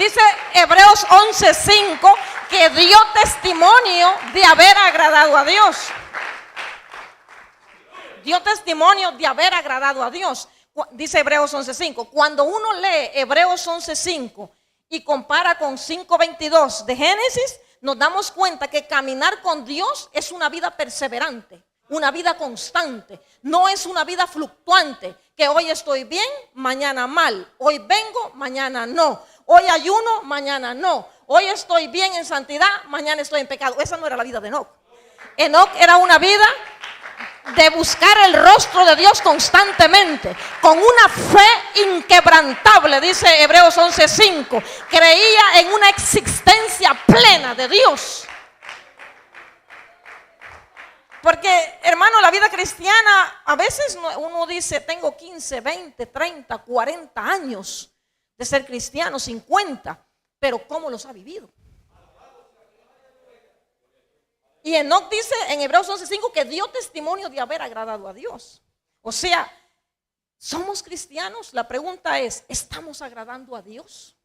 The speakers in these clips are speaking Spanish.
Dice Hebreos 11:5 que dio testimonio de haber agradado a Dios. Dio testimonio de haber agradado a Dios. Dice Hebreos 11:5. Cuando uno lee Hebreos 11:5 y compara con 5:22 de Génesis, nos damos cuenta que caminar con Dios es una vida perseverante, una vida constante. No es una vida fluctuante, que hoy estoy bien, mañana mal. Hoy vengo, mañana no. Hoy ayuno, mañana no. Hoy estoy bien en santidad, mañana estoy en pecado. Esa no era la vida de Enoc. Enoc era una vida de buscar el rostro de Dios constantemente, con una fe inquebrantable. Dice Hebreos 11:5, creía en una existencia plena de Dios. Porque, hermano, la vida cristiana, a veces uno dice, tengo 15, 20, 30, 40 años de ser cristiano, 50, pero ¿cómo los ha vivido? Y Enoc dice en Hebreos 11:5 que dio testimonio de haber agradado a Dios. O sea, ¿somos cristianos? La pregunta es, ¿estamos agradando a Dios?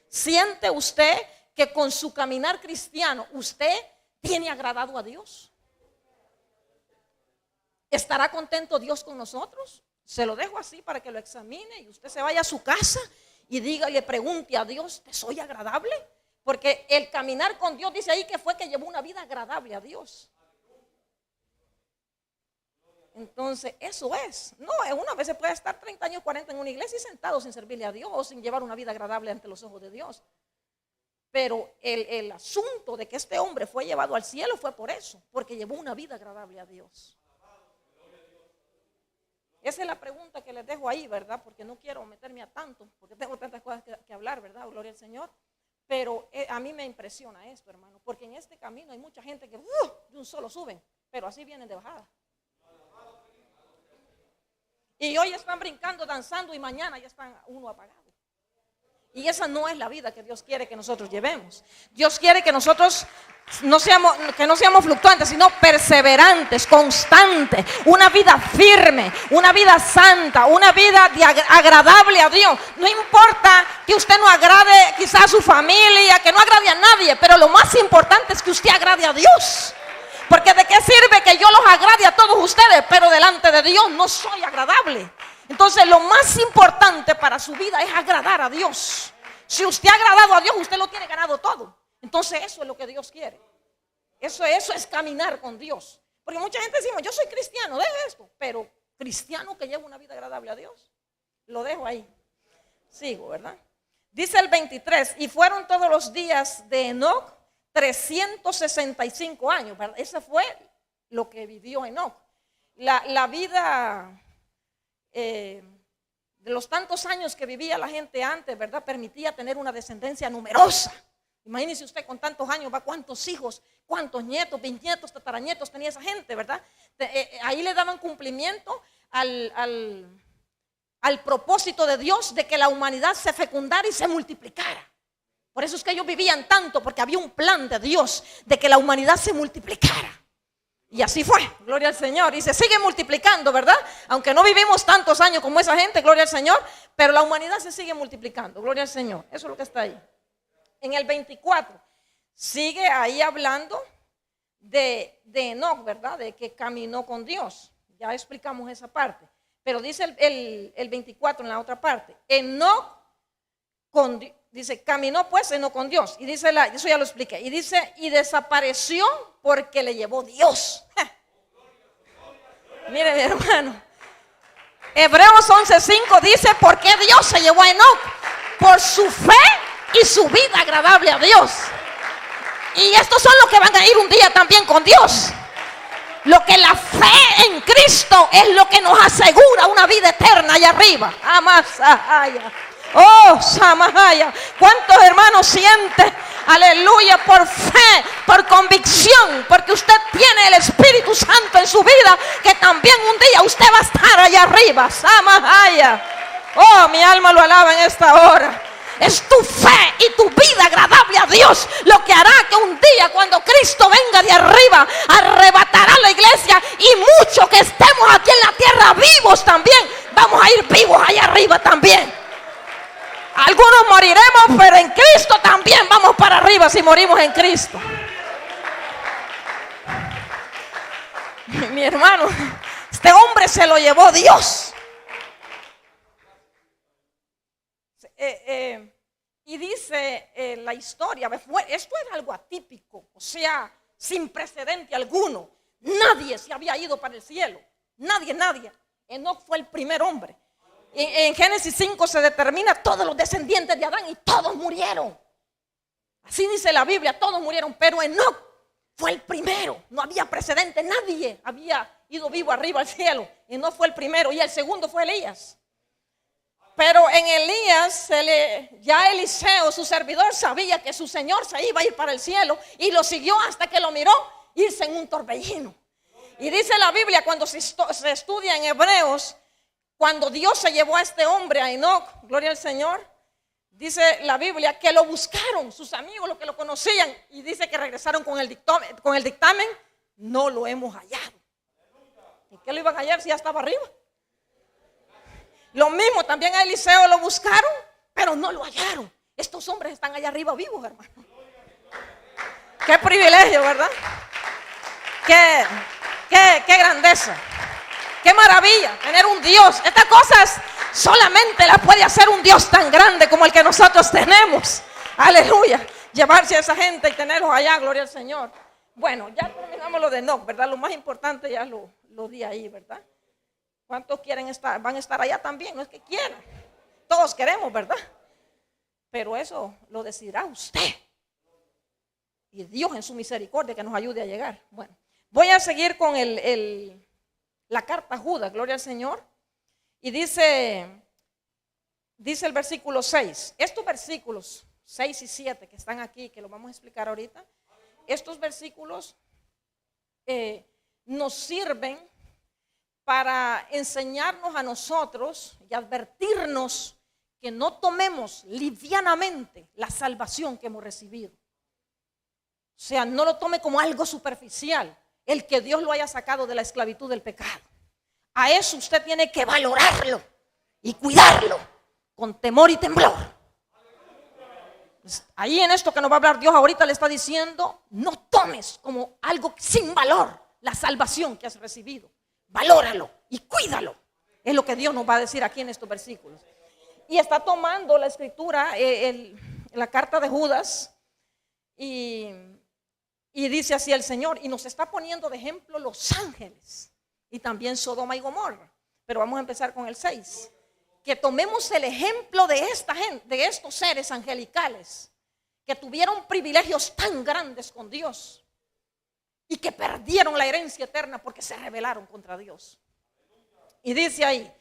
¿Siente usted que con su caminar cristiano usted tiene agradado a Dios? ¿Estará contento Dios con nosotros? Se lo dejo así para que lo examine y usted se vaya a su casa y diga y le pregunte a Dios, ¿te soy agradable? Porque el caminar con Dios dice ahí que fue que llevó una vida agradable a Dios. Entonces, eso es. No, uno a veces puede estar 30 años, 40 en una iglesia y sentado sin servirle a Dios o sin llevar una vida agradable ante los ojos de Dios. Pero el asunto de que este hombre fue llevado al cielo fue por eso, porque llevó una vida agradable a Dios. Esa es la pregunta que les dejo ahí, ¿verdad? Porque no quiero meterme a tanto, porque tengo tantas cosas que hablar, ¿verdad? Gloria al Señor. Pero a mí me impresiona esto, hermano, porque en este camino hay mucha gente que de un solo suben, pero así vienen de bajada. Y hoy están brincando, danzando y mañana ya están uno apagado. Y esa no es la vida que Dios quiere que nosotros llevemos. Dios quiere que nosotros no seamos fluctuantes, sino perseverantes, constantes, una vida firme, una vida santa, una vida agradable a Dios. No importa que usted no agrade quizás a su familia, que no agrade a nadie, pero lo más importante es que usted agrade a Dios. Porque de qué sirve que yo los agrade a todos ustedes, pero delante de Dios no soy agradable. Entonces lo más importante para su vida es agradar a Dios. Si usted ha agradado a Dios, usted lo tiene ganado todo. Entonces eso es lo que Dios quiere. Eso es caminar con Dios. Porque mucha gente decimos, yo soy cristiano, deje esto. Pero cristiano que lleva una vida agradable a Dios, lo dejo ahí. Sigo, ¿verdad? Dice el 23, y fueron todos los días de Enoc 365 años, ¿verdad? Ese fue lo que vivió Enoc. La vida de los tantos años que vivía la gente antes, ¿verdad? Permitía tener una descendencia numerosa. Imagínese usted con tantos años, ¿va? Cuántos hijos, cuántos nietos, bisnietos, tataranietos tenía esa gente, ¿verdad? Ahí le daban cumplimiento al propósito de Dios de que la humanidad se fecundara y se multiplicara. Por eso es que ellos vivían tanto, porque había un plan de Dios de que la humanidad se multiplicara. Y así fue, gloria al Señor. Y se sigue multiplicando, ¿verdad? Aunque no vivimos tantos años como esa gente, gloria al Señor, pero la humanidad se sigue multiplicando, gloria al Señor. Eso es lo que está ahí. En el 24, sigue ahí hablando de Enoc, ¿verdad? De que caminó con Dios. Ya explicamos esa parte. Pero dice el 24 en la otra parte. Enoc dice, caminó pues Enoc con Dios. Y dice, eso ya lo expliqué. Y dice, y desapareció porque le llevó Dios. Mire, mi hermano. Hebreos 11:5 dice, ¿por qué Dios se llevó a Enoc? Por su fe y su vida agradable a Dios. Y estos son los que van a ir un día también con Dios. Lo que la fe en Cristo es lo que nos asegura una vida eterna allá arriba. Amasahaya. Oh, Samahaya. ¿Cuántos hermanos sienten? Aleluya, por fe, por convicción, porque usted tiene el Espíritu Santo en su vida, que también un día usted va a estar allá arriba. Samahaya. Oh, mi alma lo alaba en esta hora. Es tu fe y tu vida agradable a Dios lo que hará que un día, cuando Cristo venga de arriba, arrebatará la iglesia, y muchos que estemos aquí en la tierra vivos también vamos a ir vivos allá arriba también. Algunos moriremos, pero en Cristo arriba si morimos en Cristo. Mi hermano, este hombre se lo llevó Dios. Y dice la historia, esto era algo atípico, o sea, sin precedente alguno. Nadie se había ido para el cielo, nadie. Enoc fue el primer hombre. En Génesis 5 se determina todos los descendientes de Adán y todos murieron. Así dice la Biblia, todos murieron, pero Enoc fue el primero. No había precedente, nadie había ido vivo arriba al cielo. Enoc fue el primero y el segundo fue Elías. Pero en Elías, ya Eliseo, su servidor, sabía que su Señor se iba a ir para el cielo y lo siguió hasta que lo miró irse en un torbellino. Y dice la Biblia, cuando se estudia en Hebreos, cuando Dios se llevó a este hombre, a Enoc, gloria al Señor, dice la Biblia que lo buscaron sus amigos, los que lo conocían, y dice que regresaron con el dictamen, no lo hemos hallado. ¿Y qué lo iban a hallar si ya estaba arriba? Lo mismo, también a Eliseo lo buscaron, pero no lo hallaron. Estos hombres están allá arriba vivos, hermano. Qué privilegio, ¿verdad? Qué grandeza. Qué maravilla tener un Dios. Estas cosas solamente las puede hacer un Dios tan grande como el que nosotros tenemos. Aleluya. Llevarse a esa gente y tenerlos allá, gloria al Señor. Bueno, ya terminamos lo de Enoc, ¿verdad? Lo más importante ya lo di ahí, ¿verdad? ¿Cuántos quieren estar? Van a estar allá también, no es que quieran. Todos queremos, ¿verdad? Pero eso lo decidirá usted. Y Dios en su misericordia que nos ayude a llegar. Bueno, voy a seguir con la carta a Judas, gloria al Señor. Y dice el versículo 6. Estos versículos 6 y 7 que están aquí, que lo vamos a explicar ahorita. Estos versículos nos sirven para enseñarnos a nosotros y advertirnos que no tomemos livianamente la salvación que hemos recibido. O sea, no lo tome como algo superficial, el que Dios lo haya sacado de la esclavitud del pecado. A eso usted tiene que valorarlo y cuidarlo con temor y temblor. Ahí en esto que nos va a hablar Dios ahorita le está diciendo, no tomes como algo sin valor la salvación que has recibido. Valóralo y cuídalo. Es lo que Dios nos va a decir aquí en estos versículos. Y está tomando la escritura, la carta de Judas, y dice así el Señor, y nos está poniendo de ejemplo los ángeles y también Sodoma y Gomorra. Pero vamos a empezar con el 6. Que tomemos el ejemplo de esta gente, de estos seres angelicales que tuvieron privilegios tan grandes con Dios y que perdieron la herencia eterna porque se rebelaron contra Dios. Y dice ahí,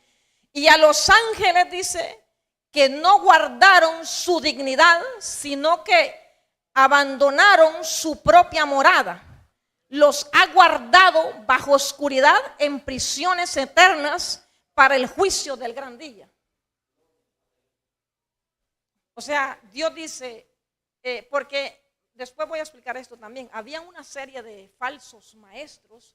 y a los ángeles dice que no guardaron su dignidad, sino que abandonaron su propia morada. Los ha guardado bajo oscuridad en prisiones eternas para el juicio del gran día. O sea, Dios dice, porque después voy a explicar esto también, había una serie de falsos maestros,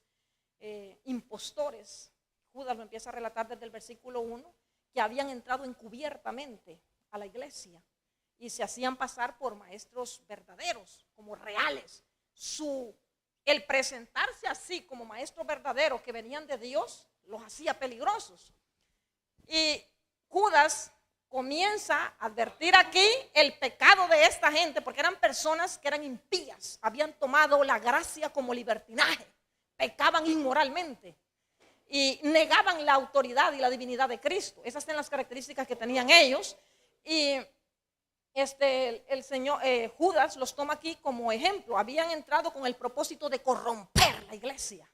impostores. Judas lo empieza a relatar desde el versículo 1, que habían entrado encubiertamente a la iglesia y se hacían pasar por maestros verdaderos, como reales. El presentarse así como maestros verdaderos que venían de Dios los hacía peligrosos. Y Judas comienza a advertir aquí el pecado de esta gente, porque eran personas que eran impías, habían tomado la gracia como libertinaje, pecaban inmoralmente y negaban la autoridad y la divinidad de Cristo. Esas eran las características que tenían ellos. Y el Señor Judas los toma aquí como ejemplo. Habían entrado con el propósito de corromper la iglesia,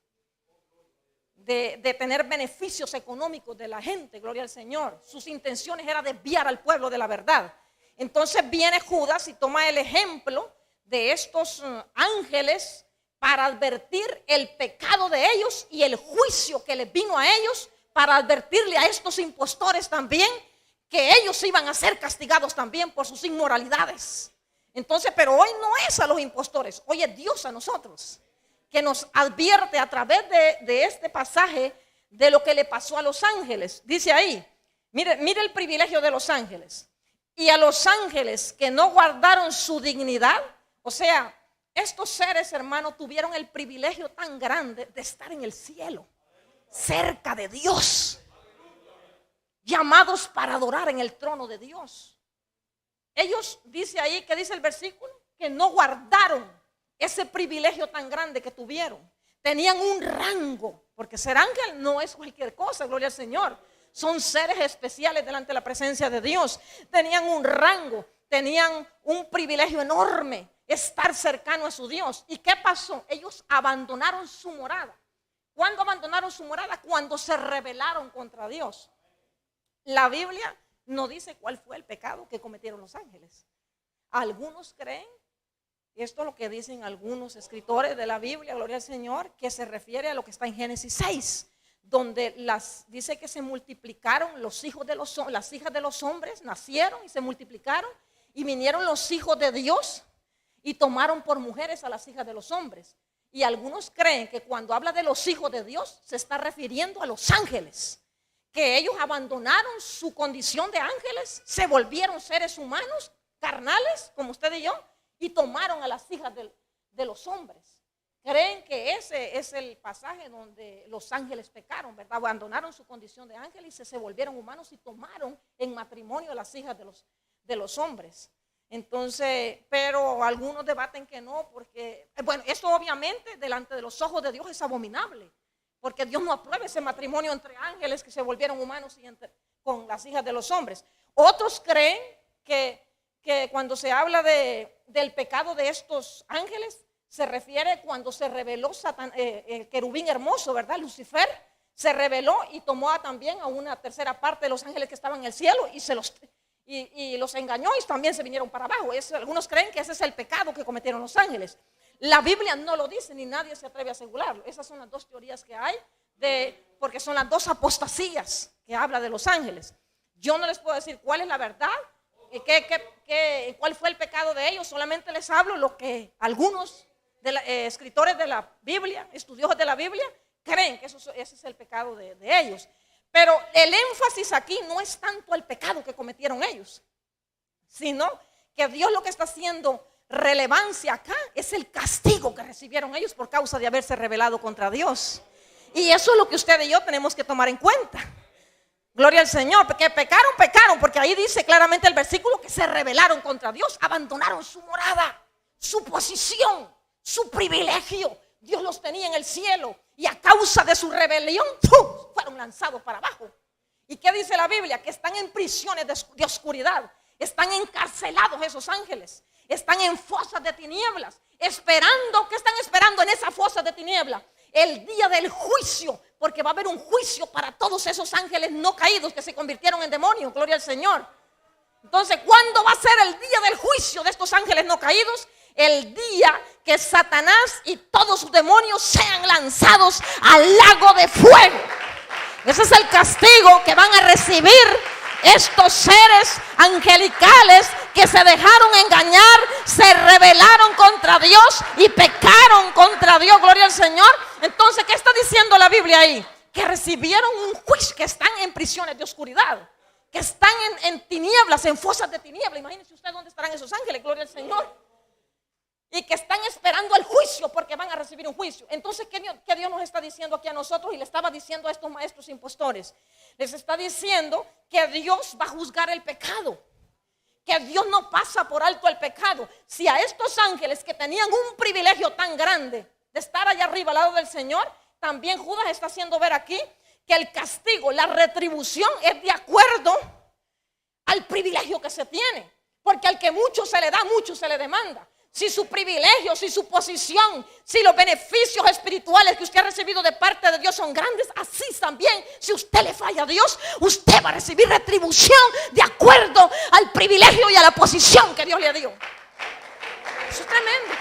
de tener beneficios económicos de la gente, gloria al Señor. Sus intenciones eran desviar al pueblo de la verdad. Entonces viene Judas y toma el ejemplo de estos ángeles para advertir el pecado de ellos y el juicio que les vino a ellos, para advertirle a estos impostores también que ellos iban a ser castigados también por sus inmoralidades. Entonces, pero hoy no es a los impostores, hoy es Dios a nosotros, que nos advierte a través de este pasaje de lo que le pasó a los ángeles. Dice ahí, mire el privilegio de los ángeles. Y a los ángeles que no guardaron su dignidad, O sea, estos seres, hermanos, tuvieron el privilegio tan grande de estar en el cielo, cerca de Dios, llamados para adorar en el trono de Dios. Ellos, dice ahí, ¿qué dice el versículo? Que no guardaron ese privilegio tan grande que tuvieron. Tenían un rango, porque ser ángel no es cualquier cosa, gloria al Señor. Son seres especiales delante de la presencia de Dios. Tenían un rango, tenían un privilegio enorme, estar cercano a su Dios. ¿Y qué pasó? Ellos abandonaron su morada. ¿Cuándo abandonaron su morada? Cuando se rebelaron contra Dios. La Biblia no dice cuál fue el pecado que cometieron los ángeles. Algunos creen, y esto es lo que dicen algunos escritores de la Biblia, gloria al Señor, que se refiere a lo que está en Génesis 6, donde dice que se multiplicaron los hijos de las hijas de los hombres, nacieron y se multiplicaron, y vinieron los hijos de Dios y tomaron por mujeres a las hijas de los hombres. Y algunos creen que cuando habla de los hijos de Dios se está refiriendo a los ángeles, que ellos abandonaron su condición de ángeles, se volvieron seres humanos, carnales, como usted y yo, y tomaron a las hijas de los hombres. Creen que ese es el pasaje donde los ángeles pecaron, ¿verdad? Abandonaron su condición de ángeles y se volvieron humanos y tomaron en matrimonio a las hijas de los hombres. Entonces, pero algunos debaten que no, porque, bueno, esto obviamente delante de los ojos de Dios es abominable, porque Dios no aprueba ese matrimonio entre ángeles que se volvieron humanos con las hijas de los hombres. Otros creen que cuando se habla del pecado de estos ángeles, se refiere cuando se rebeló el querubín hermoso, ¿verdad? Lucifer se rebeló y tomó también a una tercera parte de los ángeles que estaban en el cielo y los engañó y también se vinieron para abajo. Algunos creen que ese es el pecado que cometieron los ángeles. La Biblia no lo dice ni nadie se atreve a asegurarlo. Esas son las dos teorías que hay, porque son las dos apostasías que habla de los ángeles. Yo no les puedo decir cuál es la verdad, cuál fue el pecado de ellos. Solamente les hablo lo que algunos escritores de la Biblia, estudiosos de la Biblia, creen que ese es el pecado de ellos. Pero el énfasis aquí no es tanto el pecado que cometieron ellos, sino que Dios lo que está haciendo relevancia acá es el castigo que recibieron ellos por causa de haberse rebelado contra Dios. Y eso es lo que usted y yo tenemos que tomar en cuenta. Gloria al Señor, porque pecaron, porque ahí dice claramente el versículo que se rebelaron contra Dios, abandonaron su morada, su posición, su privilegio. Dios los tenía en el cielo y a causa de su rebelión fueron lanzados para abajo. ¿Y qué dice la Biblia? Que están en prisiones de oscuridad, están encarcelados esos ángeles, están en fosas de tinieblas, esperando. ¿Qué están esperando en esas fosas de tinieblas? El día del juicio, porque va a haber un juicio para todos esos ángeles no caídos que se convirtieron en demonios. Gloria al Señor. Entonces, ¿cuándo va a ser el día del juicio de estos ángeles no caídos? El día que Satanás y todos sus demonios sean lanzados al lago de fuego. Ese es el castigo que van a recibir estos seres angelicales que se dejaron engañar, se rebelaron contra Dios y pecaron contra Dios. Gloria al Señor. Entonces, ¿qué está diciendo la Biblia ahí? Que recibieron un juicio, que están en prisiones de oscuridad, que están en tinieblas, en fosas de tinieblas. Imagínense usted dónde estarán esos ángeles, gloria al Señor. Y que están esperando el juicio porque van a recibir un juicio. Entonces, ¿qué Dios nos está diciendo aquí a nosotros? Y le estaba diciendo a estos maestros impostores. Les está diciendo que Dios va a juzgar el pecado, que Dios no pasa por alto el pecado. Si a estos ángeles que tenían un privilegio tan grande de estar allá arriba al lado del Señor, también Judas está haciendo ver aquí que el castigo, la retribución es de acuerdo al privilegio que se tiene. Porque al que mucho se le da, mucho se le demanda. Si su privilegio, si su posición, si los beneficios espirituales que usted ha recibido de parte de Dios son grandes, así también, si usted le falla a Dios, usted va a recibir retribución de acuerdo al privilegio y a la posición que Dios le dio. Eso es tremendo.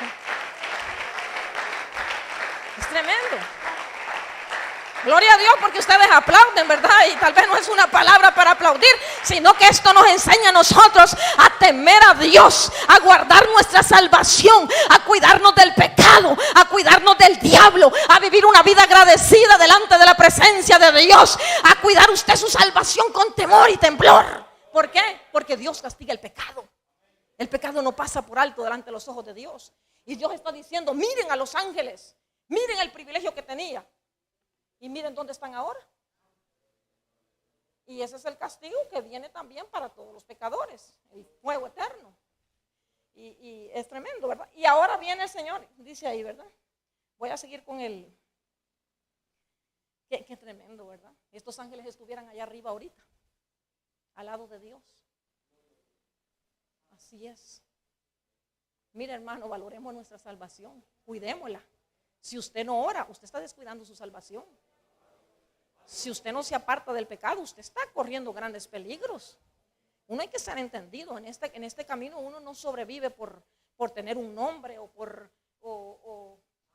Es tremendo. Gloria a Dios, porque ustedes aplauden, ¿verdad? Y tal vez no es una palabra para aplaudir, sino que esto nos enseña a nosotros a temer a Dios, a guardar nuestra salvación, a cuidarnos del pecado, a cuidarnos del diablo, a vivir una vida agradecida delante de la presencia de Dios, a cuidar usted su salvación con temor y temblor. ¿Por qué? Porque Dios castiga el pecado. El pecado no pasa por alto delante de los ojos de Dios. Y Dios está diciendo, miren a los ángeles, miren el privilegio que tenía. Y miren dónde están ahora. Y ese es el castigo que viene también para todos los pecadores, el fuego eterno. Y es tremendo, ¿verdad? Y ahora viene el Señor, dice ahí, ¿verdad? Voy a seguir con él. Qué tremendo, ¿verdad? Estos ángeles estuvieran allá arriba ahorita, al lado de Dios. Así es. Mira, hermano, valoremos nuestra salvación, cuidémosla. Si usted no ora, usted está descuidando su salvación. Si usted no se aparta del pecado, usted está corriendo grandes peligros. Uno hay que ser entendido. En este camino uno no sobrevive por tener un nombre o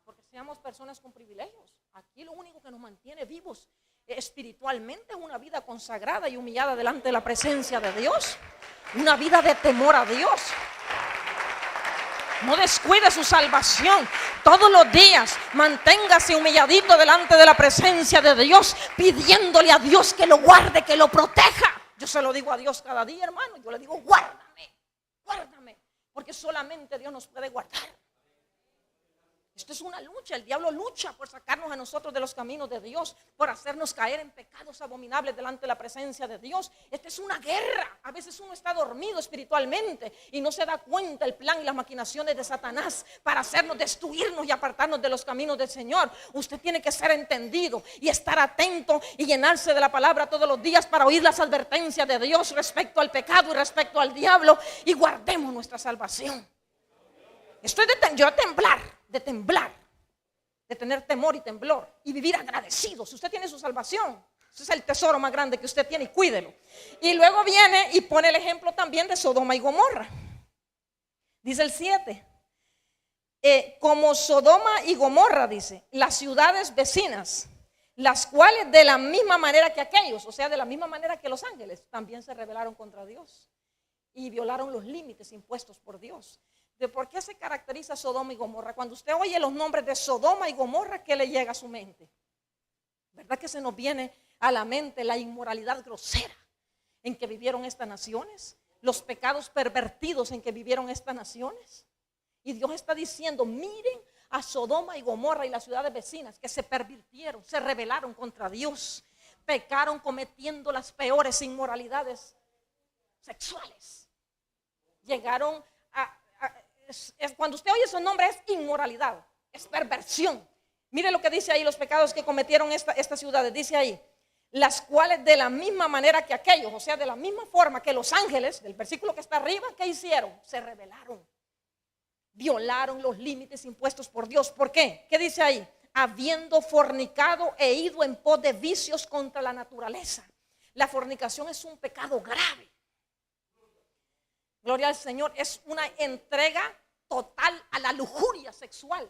porque seamos personas con privilegios. Aquí lo único que nos mantiene vivos espiritualmente es una vida consagrada y humillada delante de la presencia de Dios. Una vida de temor a Dios. No descuide su salvación. Todos los días manténgase humilladito delante de la presencia de Dios, pidiéndole a Dios que lo guarde, que lo proteja. Yo se lo digo a Dios cada día, hermano. Yo le digo, guárdame, guárdame, porque solamente Dios nos puede guardar. Esto es una lucha. El diablo lucha por sacarnos a nosotros de los caminos de Dios, por hacernos caer en pecados abominables delante de la presencia de Dios. Esta es una guerra. A veces uno está dormido espiritualmente y no se da cuenta el plan y las maquinaciones de Satanás para hacernos destruirnos y apartarnos de los caminos del Señor. Usted tiene que ser entendido y estar atento y llenarse de la palabra todos los días para oír las advertencias de Dios respecto al pecado y respecto al diablo, y guardemos nuestra salvación. Estoy de temblar, de tener temor y temblor y vivir agradecido. Si usted tiene su salvación, ese es el tesoro más grande que usted tiene, y cuídelo. Y luego viene y pone el ejemplo también de Sodoma y Gomorra. Dice el 7, como Sodoma y Gomorra, dice, las ciudades vecinas, las cuales de la misma manera que aquellos, o sea, de la misma manera que los ángeles, también se rebelaron contra Dios y violaron los límites impuestos por Dios. ¿De por qué se caracteriza Sodoma y Gomorra? Cuando usted oye los nombres de Sodoma y Gomorra, ¿qué le llega a su mente? ¿Verdad que se nos viene a la mente la inmoralidad grosera en que vivieron estas naciones? Los pecados pervertidos en que vivieron estas naciones. Y Dios está diciendo, miren a Sodoma y Gomorra y las ciudades vecinas que se pervirtieron, se rebelaron contra Dios, pecaron cometiendo las peores inmoralidades sexuales. Llegaron cuando usted oye esos nombres, es inmoralidad, es perversión. Mire lo que dice ahí, los pecados que cometieron estas ciudades. Dice ahí, las cuales de la misma manera que aquellos, o sea, de la misma forma que los ángeles, del versículo que está arriba, ¿qué hicieron? Se rebelaron, violaron los límites impuestos por Dios. ¿Por qué? ¿Qué dice ahí? Habiendo fornicado e ido en pos de vicios contra la naturaleza. La fornicación es un pecado grave. Gloria al Señor, es una entrega total a la lujuria sexual.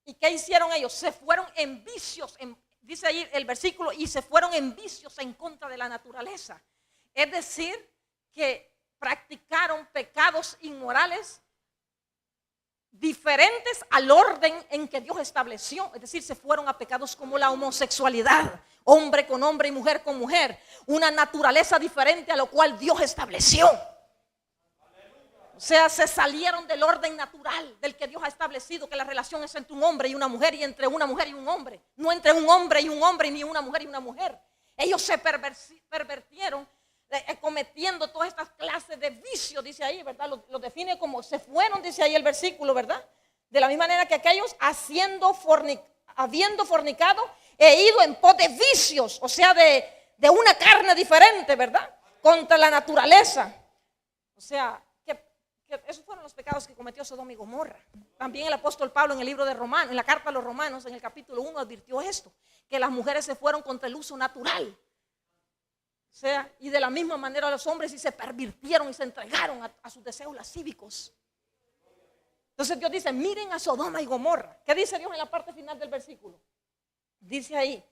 ¿Y qué hicieron ellos? Se fueron en vicios, dice ahí el versículo, y se fueron en vicios en contra de la naturaleza. Es decir, que practicaron pecados inmorales diferentes al orden en que Dios estableció. Es decir, se fueron a pecados como la homosexualidad, hombre con hombre y mujer con mujer, una naturaleza diferente a lo cual Dios estableció. O sea, se salieron del orden natural del que Dios ha establecido, que la relación es entre un hombre y una mujer, y entre una mujer y un hombre, no entre un hombre y un hombre, ni una mujer y una mujer. Ellos se pervertieron cometiendo todas estas clases de vicios, dice ahí, ¿verdad? Lo define como se fueron, dice ahí el versículo, ¿verdad? De la misma manera que aquellos habiendo fornicado e ido en pos de vicios, o sea, de una carne diferente, ¿verdad? Contra la naturaleza. O sea, que esos fueron los pecados que cometió Sodoma y Gomorra. También el apóstol Pablo en el libro de Romanos, en la carta a los Romanos, en el capítulo 1, advirtió esto, que las mujeres se fueron contra el uso natural. O sea, y de la misma manera los hombres y se pervirtieron y se entregaron a sus deseos lascívicos. Entonces Dios dice, miren a Sodoma y Gomorra. ¿Qué dice Dios en la parte final del versículo? Dice ahí,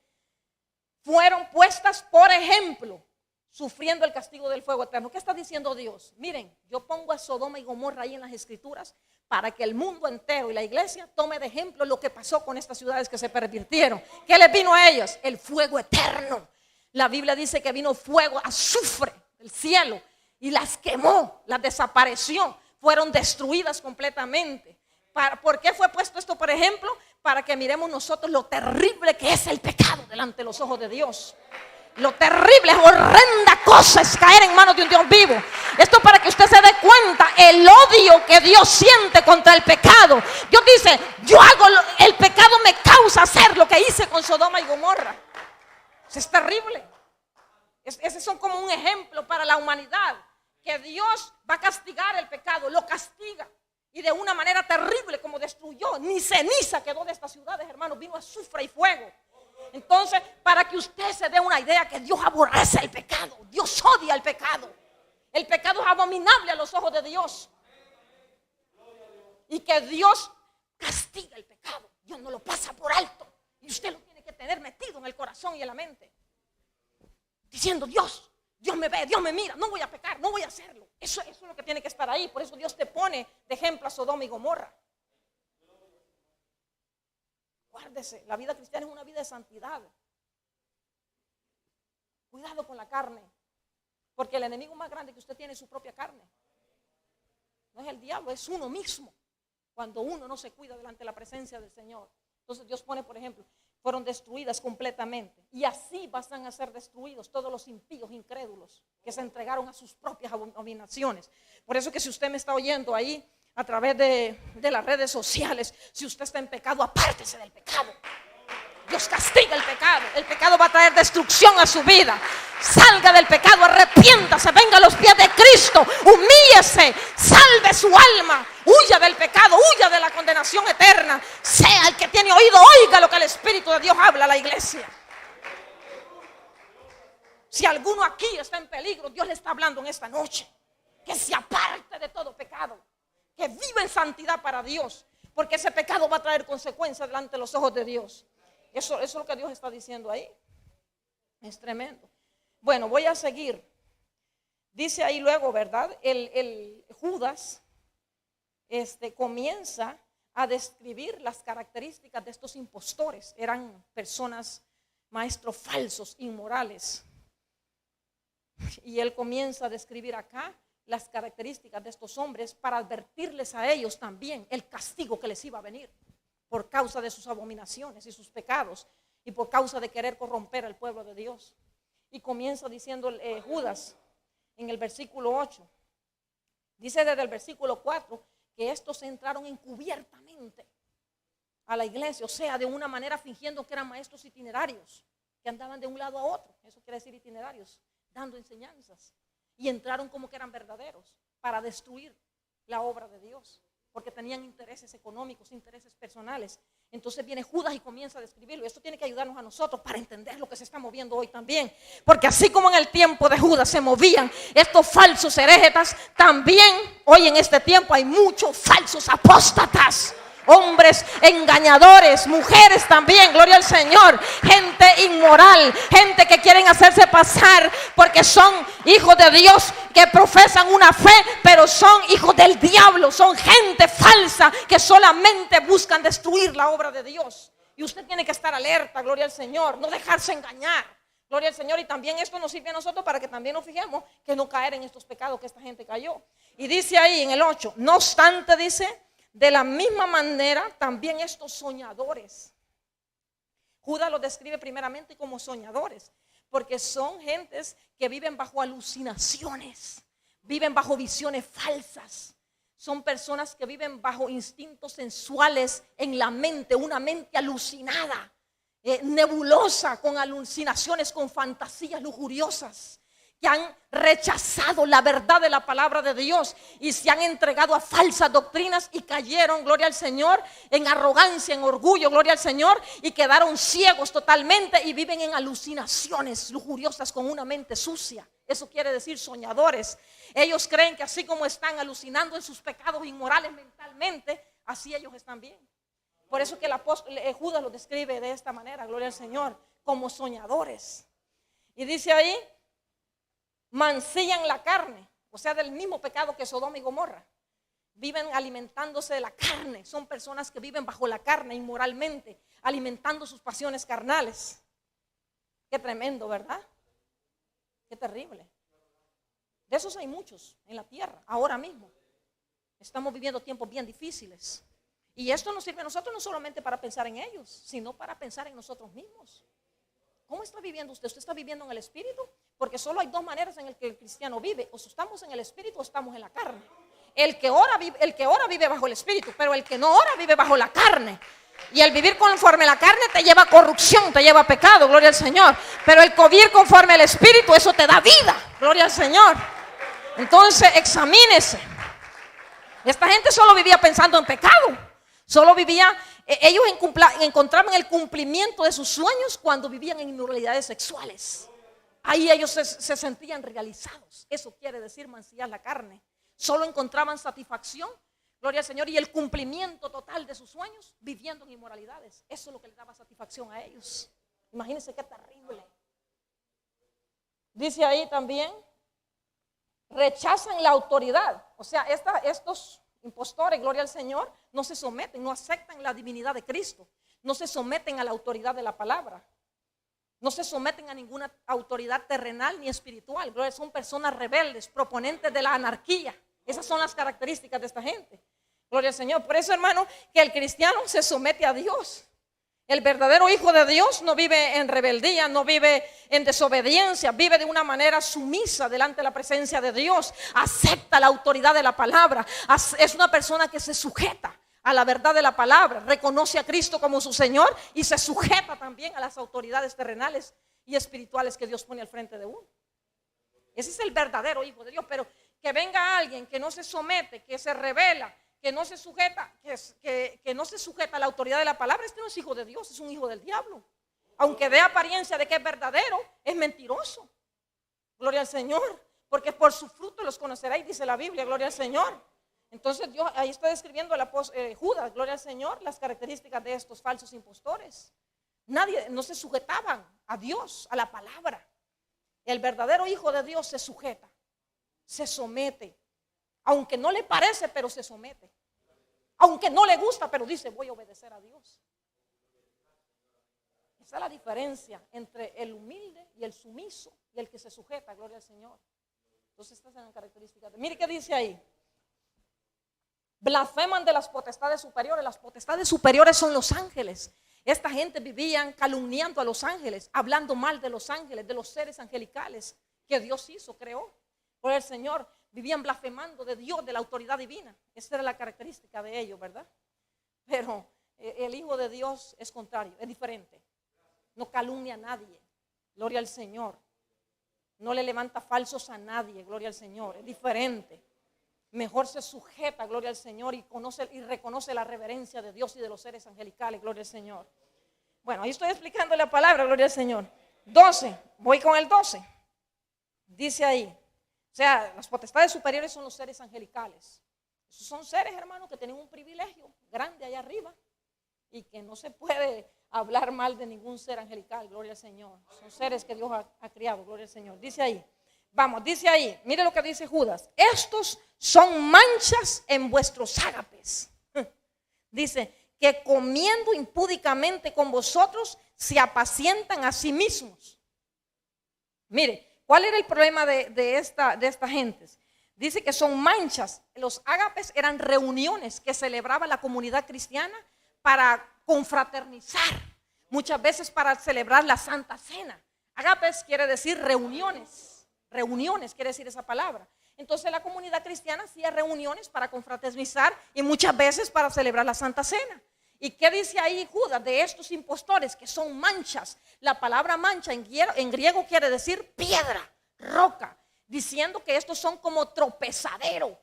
fueron puestas por ejemplo, sufriendo el castigo del fuego eterno. ¿Qué está diciendo Dios? Miren, yo pongo a Sodoma y Gomorra ahí en las escrituras para que el mundo entero y la iglesia tome de ejemplo lo que pasó con estas ciudades que se pervirtieron. ¿Qué les vino a ellas? El fuego eterno. La Biblia dice que vino fuego, azufre del cielo y las quemó, las desapareció, fueron destruidas completamente. ¿Por qué fue puesto esto, por ejemplo? Para que miremos nosotros lo terrible que es el pecado delante de los ojos de Dios. Lo terrible, es horrenda cosa es caer en manos de un Dios vivo. Esto para que usted se dé cuenta el odio que Dios siente contra el pecado. Dios dice, el pecado me causa hacer lo que hice con Sodoma y Gomorra. Eso es terrible. Ese son como un ejemplo para la humanidad, que Dios va a castigar el pecado, lo castiga. Y de una manera terrible, como destruyó, ni ceniza quedó de estas ciudades, hermanos, vino azufre y fuego. Entonces, para que usted se dé una idea que Dios aborrece el pecado, Dios odia el pecado. El pecado es abominable a los ojos de Dios. Y que Dios castiga el pecado. Dios no lo pasa por alto. Y usted lo tiene que tener metido en el corazón y en la mente. Diciendo, Dios me ve, Dios me mira, no voy a pecar, no voy a hacerlo. Eso es lo que tiene que estar ahí. Por eso Dios te pone de ejemplo a Sodoma y Gomorra. Guárdese, la vida cristiana es una vida de santidad. Cuidado con la carne, porque el enemigo más grande que usted tiene es su propia carne. No es el diablo, es uno mismo. Cuando uno no se cuida delante de la presencia del Señor. Entonces Dios pone, por ejemplo, fueron destruidas completamente. Y así van a ser destruidos todos los impíos incrédulos que se entregaron a sus propias abominaciones. Por eso que si usted me está oyendo ahí a través de las redes sociales, si usted está en pecado, apártese del pecado. Dios castiga el pecado. El pecado va a traer destrucción a su vida. Salga del pecado, arrepiéntase, venga a los pies de Cristo, humíllese, salve su alma, huya del pecado, huya de la condenación eterna. Sea el que tiene oído, oiga lo que el Espíritu de Dios habla a la iglesia. Si alguno aquí está en peligro, Dios le está hablando en esta noche. Que se aparte de todo pecado, que viva en santidad para Dios, porque ese pecado va a traer consecuencias delante de los ojos de Dios. Eso es lo que Dios está diciendo ahí. Es tremendo. Bueno, voy a seguir. Dice ahí luego, ¿verdad? El Judas comienza a describir las características de estos impostores. Eran personas, maestros falsos, inmorales. Y él comienza a describir acá las características de estos hombres para advertirles a ellos también el castigo que les iba a venir por causa de sus abominaciones y sus pecados y por causa de querer corromper al pueblo de Dios. Y comienza diciendo Judas en el versículo 8. Dice desde el versículo 4 que estos entraron encubiertamente a la iglesia, o sea, de una manera fingiendo que eran maestros itinerarios, que andaban de un lado a otro, eso quiere decir itinerarios, dando enseñanzas. Y entraron como que eran verdaderos para destruir la obra de Dios, porque tenían intereses económicos, intereses personales. Entonces viene Judas y comienza a describirlo. Esto tiene que ayudarnos a nosotros para entender lo que se está moviendo hoy también. Porque así como en el tiempo de Judas se movían estos falsos herejes, también hoy en este tiempo hay muchos falsos apóstatas. Hombres engañadores, mujeres también, gloria al Señor, gente inmoral, gente que quieren hacerse pasar porque son hijos de Dios, que profesan una fe, pero son hijos del diablo, son gente falsa que solamente buscan destruir la obra de Dios. Y usted tiene que estar alerta, gloria al Señor, no dejarse engañar, gloria al Señor. Y también esto nos sirve a nosotros para que también nos fijemos que no caer en estos pecados que esta gente cayó. Y dice ahí en el 8, no obstante, dice, de la misma manera también estos soñadores. Judas los describe primeramente como soñadores, porque son gentes que viven bajo alucinaciones, viven bajo visiones falsas. Son personas que viven bajo instintos sensuales en la mente, una mente alucinada, nebulosa, con alucinaciones, con fantasías lujuriosas, que han rechazado la verdad de la palabra de Dios y se han entregado a falsas doctrinas y cayeron, gloria al Señor, en arrogancia, en orgullo, gloria al Señor, y quedaron ciegos totalmente y viven en alucinaciones lujuriosas con una mente sucia. Eso quiere decir soñadores. Ellos creen que así como están alucinando en sus pecados inmorales mentalmente, así ellos están bien. Por eso que el apóstol Judas lo describe de esta manera, gloria al Señor, como soñadores. Y dice ahí, mancillan la carne, o sea, del mismo pecado que Sodoma y Gomorra. Viven alimentándose de la carne. Son personas que viven bajo la carne inmoralmente, alimentando sus pasiones carnales. Qué tremendo, ¿verdad? Qué terrible. De esos hay muchos en la tierra, ahora mismo. Estamos viviendo tiempos bien difíciles. Y esto nos sirve a nosotros no solamente para pensar en ellos, sino para pensar en nosotros mismos. ¿Cómo está viviendo usted? ¿Usted está viviendo en el espíritu? Porque solo hay dos maneras en las que el cristiano vive. O estamos en el espíritu o estamos en la carne. El que ora vive bajo el espíritu, pero el que no ora vive bajo la carne. Y el vivir conforme a la carne te lleva a corrupción, te lleva a pecado, gloria al Señor. Pero el vivir conforme al espíritu, eso te da vida, gloria al Señor. Entonces examínese. Esta gente solo vivía pensando en pecado. Solo vivía, ellos encontraban el cumplimiento de sus sueños cuando vivían en inmoralidades sexuales. Ahí ellos se sentían realizados. Eso quiere decir mancillar la carne. Solo encontraban satisfacción, gloria al Señor, y el cumplimiento total de sus sueños viviendo en inmoralidades. Eso es lo que les daba satisfacción a ellos. Imagínense qué terrible. Dice ahí también, rechazan la autoridad. O sea, estos impostores, gloria al Señor, no se someten, no aceptan la divinidad de Cristo, no se someten a la autoridad de la palabra, no se someten a ninguna autoridad terrenal ni espiritual. Gloria, son personas rebeldes, proponentes de la anarquía. Esas son las características de esta gente. Gloria al Señor. Por eso, hermano, que el cristiano se somete a Dios. El verdadero hijo de Dios no vive en rebeldía, no vive en desobediencia, vive de una manera sumisa delante de la presencia de Dios, acepta la autoridad de la palabra, es una persona que se sujeta a la verdad de la palabra, reconoce a Cristo como su Señor y se sujeta también a las autoridades terrenales y espirituales que Dios pone al frente de uno. Ese es el verdadero hijo de Dios. Pero que venga alguien que no se somete, que se rebela, que no se sujeta, que no se sujeta a la autoridad de la palabra, este no es hijo de Dios, es un hijo del diablo. Aunque dé apariencia de que es verdadero, es mentiroso. Gloria al Señor, porque por su fruto los conoceréis, dice la Biblia, gloria al Señor. Entonces Dios ahí está describiendo Judas, gloria al Señor, las características de estos falsos impostores. No se sujetaban a Dios, a la palabra. El verdadero hijo de Dios se sujeta, se somete. Aunque no le parece, pero se somete. Aunque no le gusta, pero dice, voy a obedecer a Dios. Esa es la diferencia entre el humilde y el sumiso y el que se sujeta, gloria al Señor. Entonces estas son las características. Mire qué dice ahí. Blasfeman de las potestades superiores. Las potestades superiores son los ángeles. Esta gente vivían calumniando a los ángeles, hablando mal de los ángeles, de los seres angelicales que Dios hizo, creó. Por el Señor, vivían blasfemando de Dios, de la autoridad divina. Esa era la característica de ellos, ¿verdad? Pero el Hijo de Dios es contrario, es diferente. No calumnia a nadie, gloria al Señor. No le levanta falsos a nadie, gloria al Señor. Es diferente. Mejor se sujeta, gloria al Señor, y reconoce la reverencia de Dios y de los seres angelicales, gloria al Señor. Bueno, ahí estoy explicando la palabra, gloria al Señor. 12, voy con el 12. Dice ahí, o sea, las potestades superiores son los seres angelicales. Esos son seres, hermanos, que tienen un privilegio grande allá arriba y que no se puede hablar mal de ningún ser angelical, gloria al Señor. Son seres que Dios ha criado, gloria al Señor. Dice ahí, vamos, dice ahí, mire lo que dice Judas. Estos son manchas en vuestros ágapes. Dice que comiendo impúdicamente con vosotros se apacientan a sí mismos. Mire, ¿cuál era el problema de esta gente? Dice que son manchas. Los ágapes eran reuniones que celebraba la comunidad cristiana para confraternizar, muchas veces para celebrar la Santa Cena. Ágapes quiere decir reuniones quiere decir esa palabra. Entonces la comunidad cristiana hacía reuniones para confraternizar y muchas veces para celebrar la Santa Cena. ¿Y qué dice ahí Judas de estos impostores que son manchas? La palabra mancha en griego quiere decir piedra, roca, diciendo que estos son como tropezadero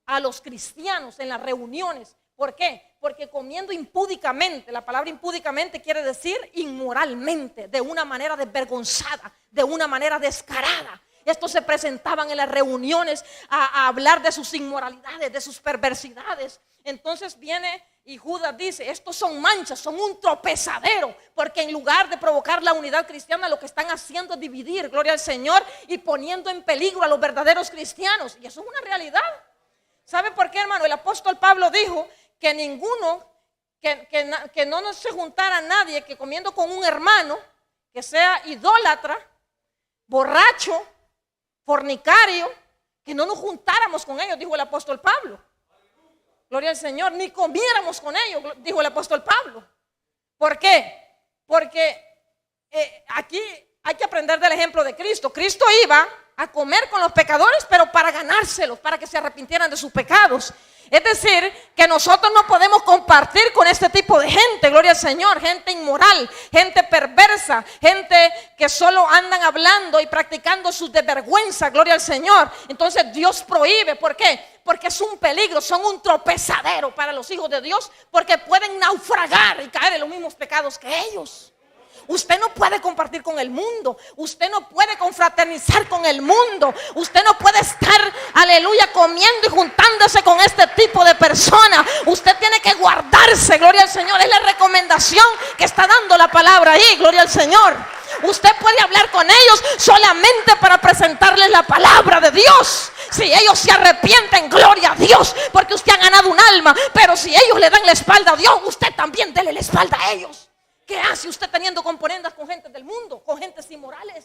a los cristianos en las reuniones. ¿Por qué? Porque comiendo impúdicamente, la palabra impúdicamente quiere decir inmoralmente, de una manera desvergonzada, de una manera descarada. Estos se presentaban en las reuniones a hablar de sus inmoralidades, de sus perversidades. Entonces viene y Judas dice, estos son manchas, son un tropezadero, porque en lugar de provocar la unidad cristiana, lo que están haciendo es dividir, gloria al Señor, y poniendo en peligro a los verdaderos cristianos. Y eso es una realidad. ¿Sabe por qué, hermano? El apóstol Pablo dijo que ninguno, que no se juntara nadie que comiendo con un hermano, que sea idólatra, borracho, fornicario, que no nos juntáramos con ellos, dijo el apóstol Pablo. Gloria al Señor, ni comiéramos con ellos, dijo el apóstol Pablo. ¿Por qué? Porque aquí hay que aprender del ejemplo de Cristo. Cristo iba a comer con los pecadores, pero para ganárselos, para que se arrepintieran de sus pecados. Es decir, que nosotros no podemos compartir con este tipo de gente, gloria al Señor, gente inmoral, gente perversa, gente que solo andan hablando y practicando sus desvergüenzas, gloria al Señor. Entonces Dios prohíbe, ¿por qué? Porque es un peligro, son un tropezadero para los hijos de Dios, porque pueden naufragar y caer en los mismos pecados que ellos. Usted no puede compartir con el mundo. Usted no puede confraternizar con el mundo. Usted no puede estar, aleluya, comiendo y juntándose con este tipo de personas. Usted tiene que guardarse, gloria al Señor. Es la recomendación que está dando la palabra ahí, gloria al Señor. Usted puede hablar con ellos solamente para presentarles la palabra de Dios. Si ellos se arrepienten, gloria a Dios, porque usted ha ganado un alma. Pero si ellos le dan la espalda a Dios, usted también dele la espalda a ellos. ¿Qué hace usted teniendo componendas con gente del mundo, con gentes inmorales?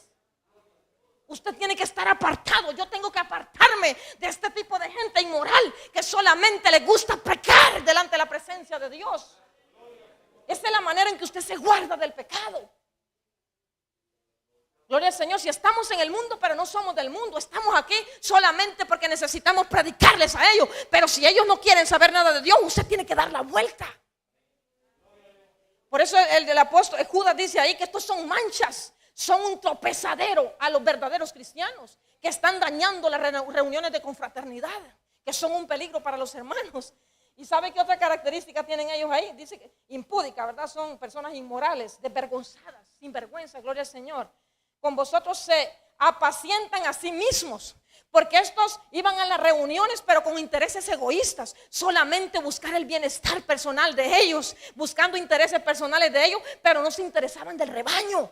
Usted tiene que estar apartado. Yo tengo que apartarme de este tipo de gente inmoral que solamente le gusta pecar delante de la presencia de Dios. Esa es la manera en que usted se guarda del pecado. Gloria al Señor. Si estamos en el mundo pero no somos del mundo, estamos aquí solamente porque necesitamos predicarles a ellos. Pero si ellos no quieren saber nada de Dios, usted tiene que dar la vuelta. Por eso el del apóstol Judas dice ahí que estos son manchas, son un tropezadero a los verdaderos cristianos que están dañando las reuniones de confraternidad, que son un peligro para los hermanos. ¿Y sabe qué otra característica tienen ellos ahí? Dice que impúdica, ¿verdad? Son personas inmorales, desvergonzadas, sin vergüenza, gloria al Señor. Con vosotros se apacientan a sí mismos. Porque estos iban a las reuniones pero con intereses egoístas, solamente buscar el bienestar personal de ellos, buscando intereses personales de ellos, pero no se interesaban del rebaño.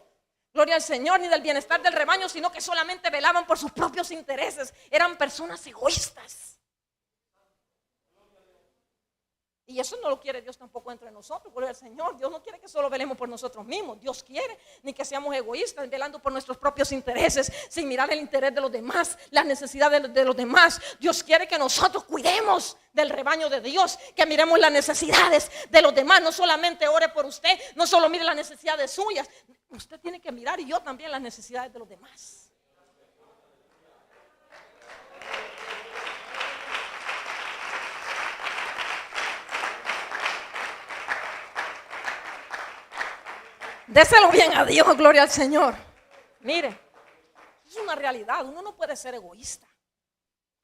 Gloria al Señor, ni del bienestar del rebaño, sino que solamente velaban por sus propios intereses. Eran personas egoístas. Y eso no lo quiere Dios tampoco entre nosotros, gloria al Señor. Dios no quiere que solo velemos por nosotros mismos. Dios quiere ni que seamos egoístas, velando por nuestros propios intereses, sin mirar el interés de los demás, las necesidades de los demás. Dios quiere que nosotros cuidemos del rebaño de Dios, que miremos las necesidades de los demás. No solamente ore por usted, no solo mire las necesidades suyas. Usted tiene que mirar, y yo también, las necesidades de los demás. Déselo bien a Dios, gloria al Señor. Mire, es una realidad. Uno no puede ser egoísta.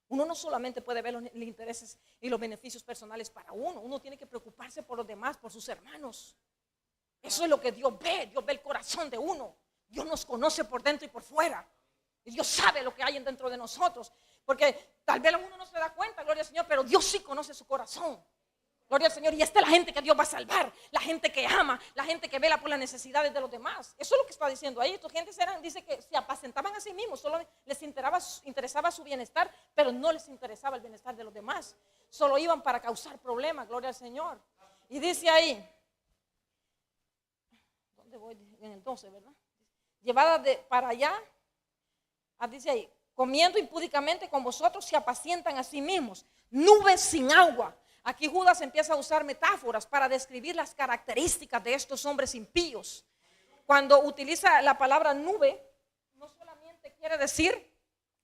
Uno no solamente puede ver los intereses y los beneficios personales para uno. Uno tiene que preocuparse por los demás, por sus hermanos. Eso es lo que Dios ve. Dios ve el corazón de uno. Dios nos conoce por dentro y por fuera. Y Dios sabe lo que hay dentro de nosotros. Porque tal vez uno no se da cuenta, gloria al Señor, pero Dios sí conoce su corazón. Gloria al Señor. Y esta es la gente que Dios va a salvar, la gente que ama, la gente que vela por las necesidades de los demás. Eso es lo que está diciendo ahí. Estas gentes dice que se apacentaban a sí mismos, solo les interesaba su bienestar, pero no les interesaba el bienestar de los demás. Solo iban para causar problemas, gloria al Señor. Y dice ahí, ¿dónde voy? En el 12, ¿verdad? Llevada para allá, dice ahí, comiendo impúdicamente con vosotros se apacientan a sí mismos, nubes sin agua. Aquí Judas empieza a usar metáforas para describir las características de estos hombres impíos. Cuando utiliza la palabra nube, no solamente quiere decir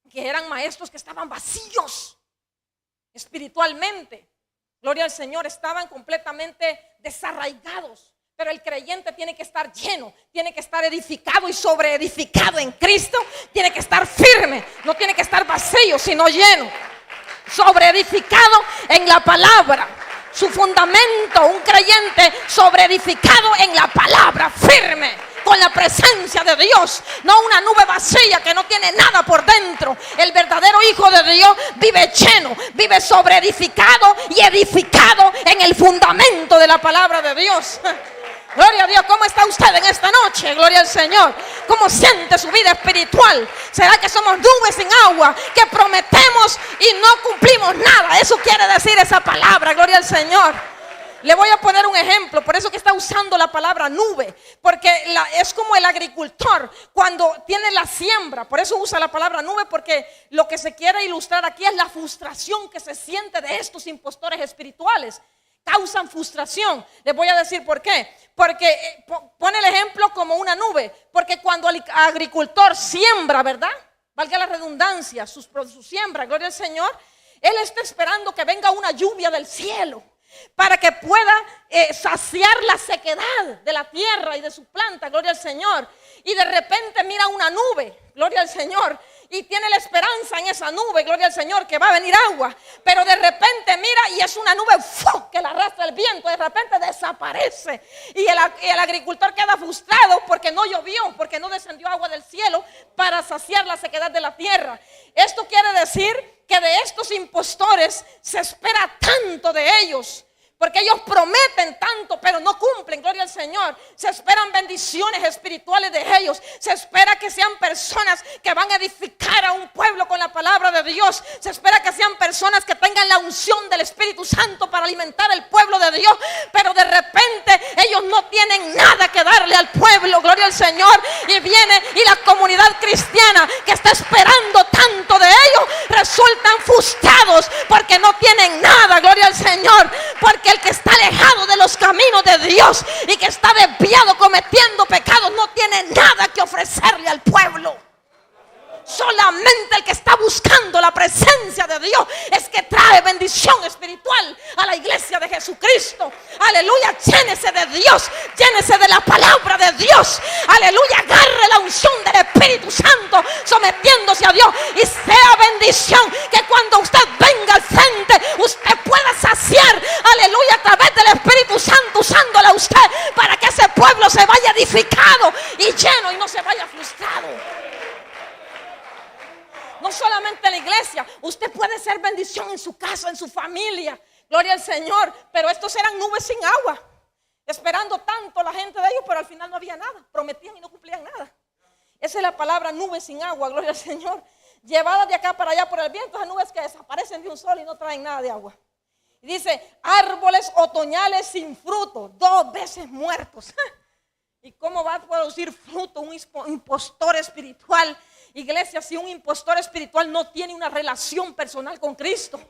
que eran maestros que estaban vacíos espiritualmente. Gloria al Señor, estaban completamente desarraigados. Pero el creyente tiene que estar lleno, tiene que estar edificado y sobreedificado en Cristo. Tiene que estar firme, no tiene que estar vacío, sino lleno. Sobreedificado en la palabra. Su fundamento, un creyente sobreedificado en la palabra, firme, con la presencia de Dios, no una nube vacía que no tiene nada por dentro. El verdadero hijo de Dios vive lleno, vive sobreedificado y edificado en el fundamento de la palabra de Dios. Gloria a Dios. ¿Cómo está usted en esta noche? Gloria al Señor. ¿Cómo siente su vida espiritual? ¿Será que somos nubes sin agua, que prometemos y no cumplimos nada? Eso quiere decir esa palabra. Gloria al Señor. Le voy a poner un ejemplo, por eso que está usando la palabra nube, porque es como el agricultor cuando tiene la siembra, por eso usa la palabra nube, porque lo que se quiere ilustrar aquí es la frustración que se siente de estos impostores espirituales. Causan frustración. Les voy a decir por qué. Porque pone el ejemplo como una nube, porque cuando el agricultor siembra, ¿verdad? Valga la redundancia, su siembra, gloria al Señor, él está esperando que venga una lluvia del cielo para que pueda saciar la sequedad de la tierra y de su planta, gloria al Señor. Y de repente mira una nube, gloria al Señor, y tiene la esperanza en esa nube, gloria al Señor, que va a venir agua. Pero de repente mira y es una nube que la arrastra el viento, de repente desaparece. Y el agricultor queda frustrado porque no llovió, porque no descendió agua del cielo para saciar la sequedad de la tierra. Esto quiere decir que de estos impostores se espera tanto de ellos, porque ellos prometen tanto pero no cumplen, gloria al Señor. Se esperan bendiciones espirituales de ellos. Se espera que sean personas que van a edificar a un pueblo con la palabra de Dios. Se espera que sean personas que tengan la unción del Espíritu Santo para alimentar al pueblo de Dios. Pero de repente ellos no tienen nada que darle al pueblo, gloria al Señor. Y viene y la comunidad cristiana que está esperando tanto de ellos resultan frustrados porque no tienen nada, gloria al Señor. Porque el que está alejado de los caminos de Dios y que está desviado cometiendo pecados no tiene nada que ofrecerle al pueblo. Solamente el que está buscando la presencia de Dios es que trae bendición espiritual a la iglesia de Jesucristo. Aleluya, llénese de Dios, llénese de la palabra de Dios. Aleluya, agarre la unción del Espíritu Santo sometiéndose a Dios y sea bendición que cuando usted venga al frente usted pueda saciar, aleluya, a través del Espíritu Santo usándola a usted para que ese pueblo se vaya edificado y lleno y no se vaya frustrado. No solamente en la iglesia, usted puede ser bendición en su casa, en su familia, gloria al Señor. Pero estos eran nubes sin agua, esperando tanto la gente de ellos, pero al final no había nada, prometían y no cumplían nada. Esa es la palabra nube sin agua, gloria al Señor. Llevadas de acá para allá por el viento, esas nubes que desaparecen de un sol y no traen nada de agua. Y dice, árboles otoñales sin fruto, 2 veces muertos. ¿Y cómo va a producir fruto un impostor espiritual? Iglesia, si un impostor espiritual no tiene una relación personal con Cristo,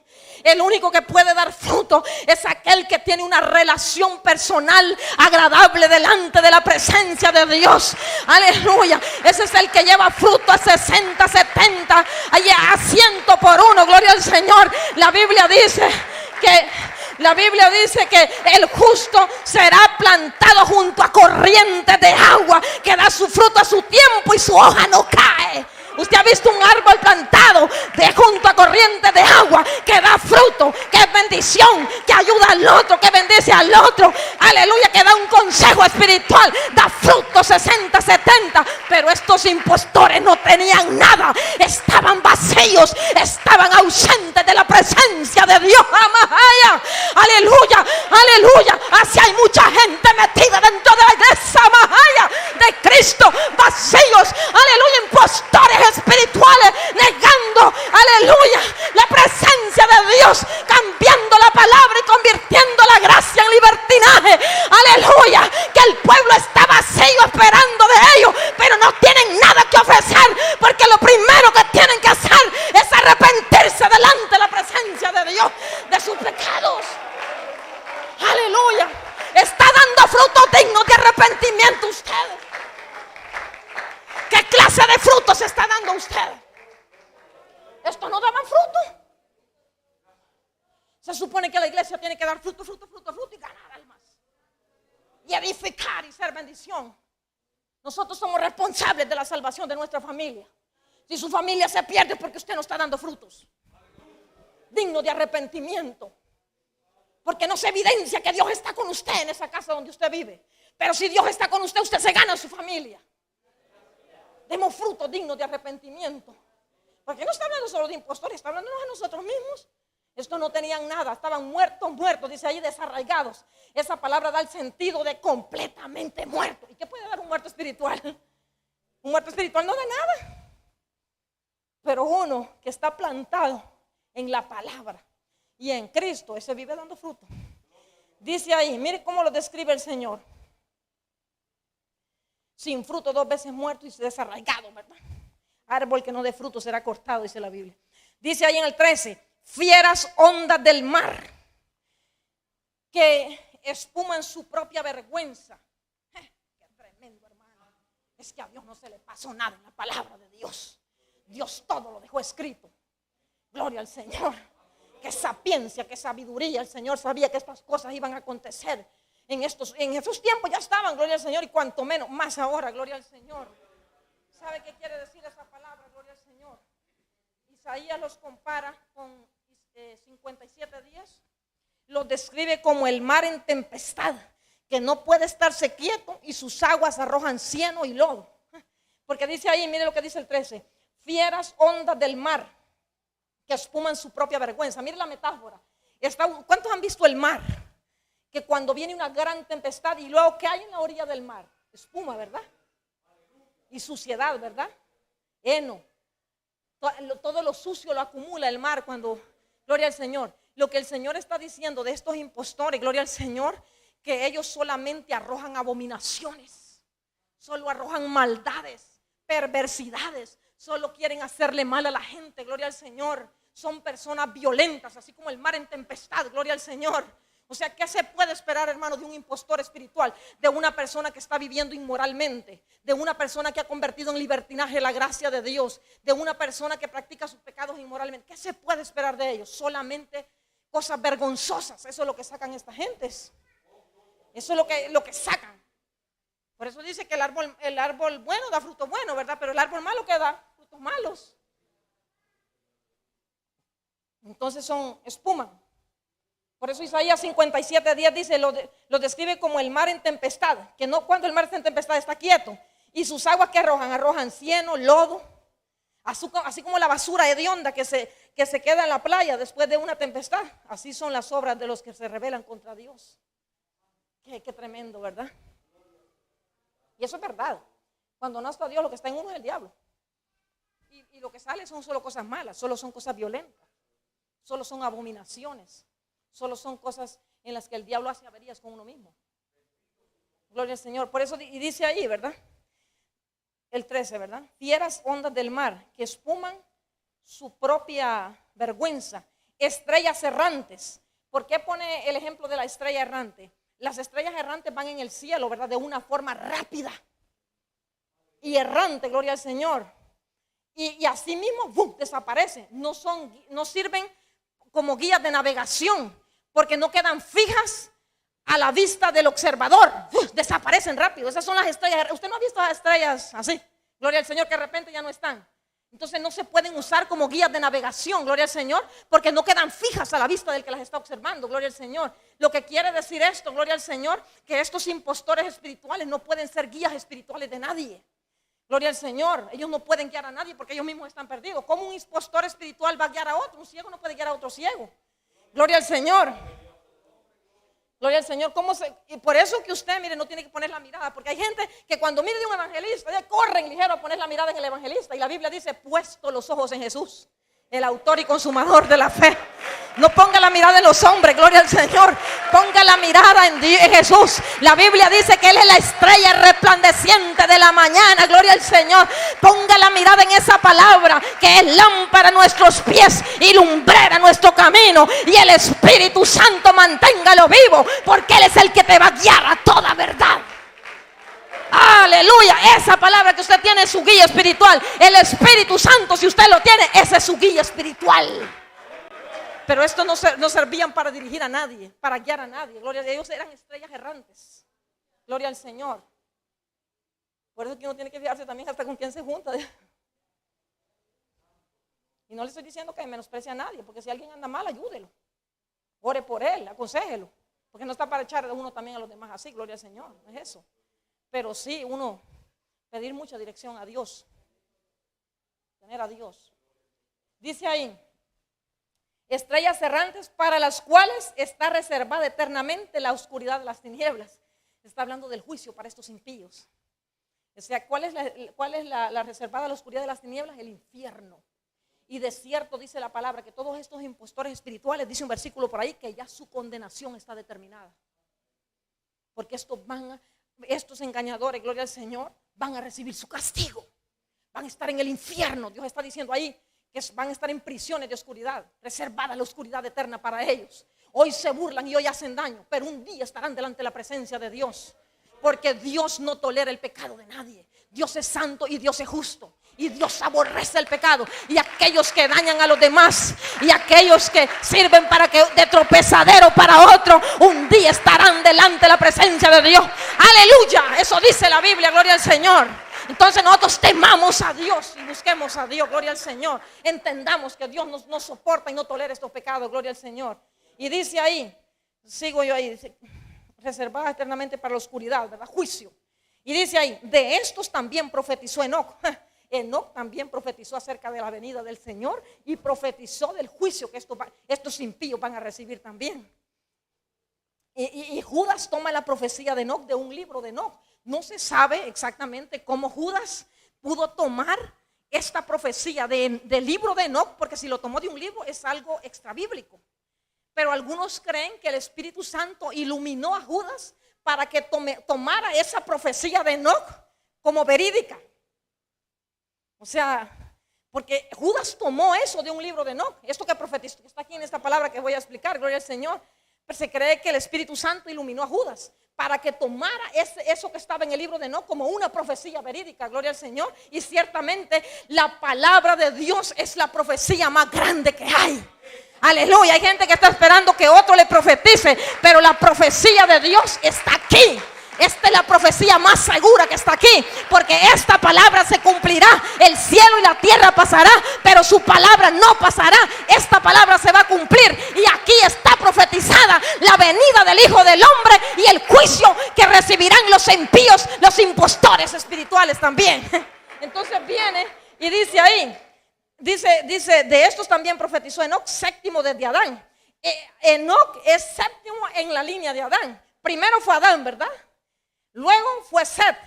el único que puede dar fruto es aquel que tiene una relación personal agradable delante de la presencia de Dios. Aleluya, ese es el que lleva fruto a 60, 70, a 100 por 1, gloria al Señor. La Biblia dice que el justo será plantado junto a corrientes de agua, que da su fruto a su tiempo y su hoja no cae. Usted ha visto un árbol plantado junto a corrientes de agua que da fruto, que es bendición, que ayuda al otro, que bendice al otro. Aleluya, que da un consejo espiritual, da fruto 60, 70. Pero estos impostores no tenían nada, estaban vacíos, estaban ausentes de la presencia de Dios. Aleluya, aleluya. Así hay mucha gente metida dentro de la iglesia de Cristo, vacíos, aleluya, impostores espirituales, negando, aleluya, la presencia de Dios, cambiando la palabra y convirtiendo la gracia en libertinaje. Aleluya, que el pueblo está vacío esperando de ellos, pero no tienen nada que ofrecer, porque lo primero que tienen que hacer es arrepentirse delante de la presencia de Dios de sus pecados. Aleluya, está dando frutos dignos de arrepentimiento usted. ¿Qué clase de frutos está dando usted? Estos no daban fruto. Se supone que la iglesia tiene que dar fruto y ganar almas. Y edificar y ser bendición. Nosotros somos responsables de la salvación de nuestra familia. Si su familia se pierde porque usted no está dando frutos dignos de arrepentimiento. Porque no se evidencia que Dios está con usted en esa casa donde usted vive. Pero si Dios está con usted, usted se gana en su familia. Demos frutos dignos de arrepentimiento. Porque no está hablando solo de impostores, está hablando de nosotros mismos. Estos no tenían nada, estaban muertos, dice ahí, desarraigados. Esa palabra da el sentido de completamente muerto. ¿Y qué puede dar un muerto espiritual? Un muerto espiritual no da nada. Pero uno que está plantado en la palabra y en Cristo, ese vive dando fruto. Dice ahí, mire cómo lo describe el Señor. Sin fruto 2 veces muerto y desarraigado, ¿verdad? Árbol que no dé fruto será cortado, dice la Biblia. Dice ahí en el 13, fieras ondas del mar que espuman su propia vergüenza. Qué tremendo, hermano. Es que a Dios no se le pasó nada en la palabra de Dios. Dios todo lo dejó escrito. Gloria al Señor. Qué sapiencia, qué sabiduría. El Señor sabía que estas cosas iban a acontecer. En esos tiempos ya estaban, gloria al Señor, y cuanto menos, más ahora, gloria al Señor. ¿Sabe qué quiere decir esa palabra, gloria al Señor? Isaías los compara con 57:10. Los describe como el mar en tempestad, que no puede estarse quieto y sus aguas arrojan cieno y lodo. Porque dice ahí, mire lo que dice el 13, fieras ondas del mar que espuman su propia vergüenza. Mire la metáfora. ¿Cuántos han visto el mar? Que cuando viene una gran tempestad y luego ¿qué hay en la orilla del mar? Espuma, ¿verdad? Y suciedad, ¿verdad? Heno. Todo lo sucio lo acumula el mar cuando, gloria al Señor. Lo que el Señor está diciendo de estos impostores, gloria al Señor, que ellos solamente arrojan abominaciones, solo arrojan maldades, perversidades, solo quieren hacerle mal a la gente, gloria al Señor. Son personas violentas, así como el mar en tempestad, gloria al Señor. O sea, ¿qué se puede esperar, hermano, de un impostor espiritual? De una persona que está viviendo inmoralmente, de una persona que ha convertido en libertinaje la gracia de Dios, de una persona que practica sus pecados inmoralmente. ¿Qué se puede esperar de ellos? Solamente cosas vergonzosas. Eso es lo que sacan estas gentes. Eso es lo que sacan. Por eso dice que el árbol bueno da fruto bueno, ¿verdad? Pero el árbol malo que da frutos malos. Entonces son espuma. Por eso Isaías 57:10 dice, lo describe como el mar en tempestad, que no cuando el mar está en tempestad está quieto. Y sus aguas que arrojan cieno, lodo, así como la basura hedionda que se queda en la playa después de una tempestad. Así son las obras de los que se rebelan contra Dios. Qué tremendo, ¿verdad? Y eso es verdad. Cuando no está Dios, lo que está en uno es el diablo. Y lo que sale son solo cosas malas, solo son cosas violentas, solo son abominaciones. Solo son cosas en las que el diablo hace averías con uno mismo. Gloria al Señor. Por eso, y dice ahí, ¿verdad? El 13, ¿verdad? Fieras ondas del mar que espuman su propia vergüenza. Estrellas errantes. ¿Por qué pone el ejemplo de la estrella errante? Las estrellas errantes van en el cielo, ¿verdad? De una forma rápida y errante, gloria al Señor. Y así mismo, ¡bum!, desaparecen. No sirven como guías de navegación, porque no quedan fijas a la vista del observador. Desaparecen rápido. Esas son las estrellas. Usted no ha visto las estrellas así, gloria al Señor, que de repente ya no están. Entonces no se pueden usar como guías de navegación, gloria al Señor, porque no quedan fijas a la vista del que las está observando, gloria al Señor. Lo que quiere decir esto, gloria al Señor, que estos impostores espirituales no pueden ser guías espirituales de nadie. Gloria al Señor. Ellos no pueden guiar a nadie porque ellos mismos están perdidos. ¿Cómo un impostor espiritual va a guiar a otro? Un ciego no puede guiar a otro ciego. Gloria al Señor. Gloria al Señor. Y por eso que usted, mire, no tiene que poner la mirada, porque hay gente que cuando mire de un evangelista, ya corren ligero a poner la mirada en el evangelista. Y la Biblia dice, puesto los ojos en Jesús, el autor y consumador de la fe. No ponga la mirada en los hombres, gloria al Señor. Ponga la mirada en Jesús. La Biblia dice que Él es la estrella resplandeciente de la mañana, gloria al Señor. Ponga la mirada en esa palabra, que es lámpara a nuestros pies y lumbrera nuestro camino. Y el Espíritu Santo manténgalo vivo, porque Él es el que te va a guiar a toda verdad. Aleluya, esa palabra que usted tiene es su guía espiritual. El Espíritu Santo, si usted lo tiene, ese es su guía espiritual. Pero esto no servían para dirigir a nadie, para guiar a nadie. Gloria a Dios, ellos eran estrellas errantes. Gloria al Señor. Por eso que uno tiene que fijarse también hasta con quién se junta. Y no le estoy diciendo que menosprecie a nadie, porque si alguien anda mal, ayúdelo. Ore por él, aconséjelo. Porque no está para echar de uno también a los demás así, gloria al Señor, no es eso. Pero sí, uno pedir mucha dirección a Dios. Tener a Dios. Dice ahí, estrellas errantes para las cuales está reservada eternamente la oscuridad de las tinieblas. Está hablando del juicio para estos impíos. O sea, ¿cuál es la reservada la oscuridad de las tinieblas? El infierno. Y de cierto dice la palabra que todos estos impostores espirituales, dice un versículo por ahí, que ya su condenación está determinada. porque estos engañadores, gloria al Señor, van a recibir su castigo. Van a estar en el infierno. Dios está diciendo ahí que van a estar en prisiones de oscuridad, reservada la oscuridad eterna para ellos. Hoy se burlan y hoy hacen daño, pero un día estarán delante de la presencia de Dios, porque Dios no tolera el pecado de nadie. Dios es santo y Dios es justo, y Dios aborrece el pecado, y aquellos que dañan a los demás, y aquellos que sirven de tropezadero para otro, un día estarán delante de la presencia de Dios. Aleluya, eso dice la Biblia, gloria al Señor. Entonces nosotros temamos a Dios y busquemos a Dios, gloria al Señor. Entendamos que Dios nos soporta y no tolera estos pecados, gloria al Señor. Y dice ahí, sigo yo ahí, dice, reservada eternamente para la oscuridad, ¿verdad? Juicio. Y dice ahí, de estos también profetizó Enoc. Enoc también profetizó acerca de la venida del Señor y profetizó del juicio que estos impíos van a recibir también. Y Judas toma la profecía de Enoc de un libro de Enoc. No se sabe exactamente cómo Judas pudo tomar esta profecía del libro de Enoc, porque si lo tomó de un libro es algo extrabíblico. Pero algunos creen que el Espíritu Santo iluminó a Judas para que tomara esa profecía de Enoc como verídica. O sea, porque Judas tomó eso de un libro de Enoc. Esto que profetizó, que está aquí en esta palabra que voy a explicar, gloria al Señor. Pero se cree que el Espíritu Santo iluminó a Judas para que tomara eso que estaba en el libro de Enoc como una profecía verídica, gloria al Señor. Y ciertamente la palabra de Dios es la profecía más grande que hay. Aleluya, hay gente que está esperando que otro le profetice, pero la profecía de Dios está aquí. Esta es la profecía más segura que está aquí, porque esta palabra se cumplirá. El cielo y la tierra pasará, pero su palabra no pasará. Esta palabra se va a cumplir, y aquí está profetizada la venida del Hijo del Hombre y el juicio que recibirán los impíos, los impostores espirituales también. Entonces viene y dice ahí, dice de estos también profetizó Enoc, séptimo desde Adán. Enoc es séptimo en la línea de Adán. Primero fue Adán, ¿verdad? Luego fue Set,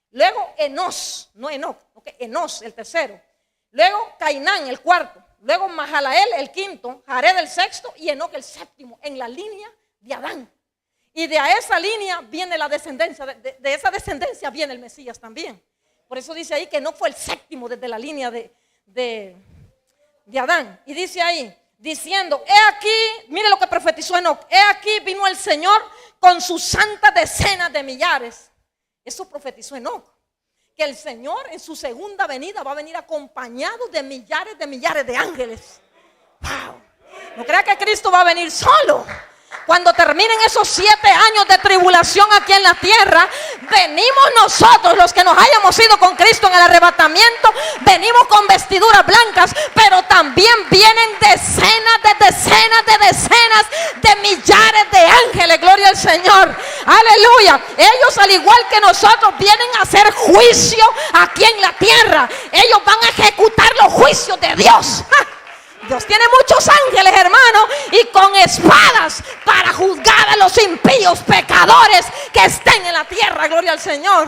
luego Enos, no Enoc, okay, Enos el tercero, luego Cainán el cuarto, luego Mahalael el quinto, Jared el sexto y Enoc el séptimo en la línea de Adán. Y de a esa línea viene la descendencia, de esa descendencia viene el Mesías también. Por eso dice ahí que Enoc fue el séptimo desde la línea de Adán. Y dice ahí, diciendo, he aquí, mire lo que profetizó Enoc, he aquí vino el Señor con sus santas decenas de millares. Eso profetizó Enoc, que el Señor en su segunda venida va a venir acompañado de millares de ángeles. Wow. No crea que Cristo va a venir solo. Cuando terminen esos 7 años de tribulación aquí en la tierra, venimos nosotros, los que nos hayamos ido con Cristo en el arrebatamiento, venimos con vestiduras blancas, pero también vienen decenas de millares de ángeles, gloria al Señor, aleluya. Ellos, al igual que nosotros, vienen a hacer juicio aquí en la tierra. Ellos van a ejecutar los juicios de Dios. Dios tiene muchos ángeles, hermano, y con espadas para juzgar a los impíos pecadores que estén en la tierra, gloria al Señor.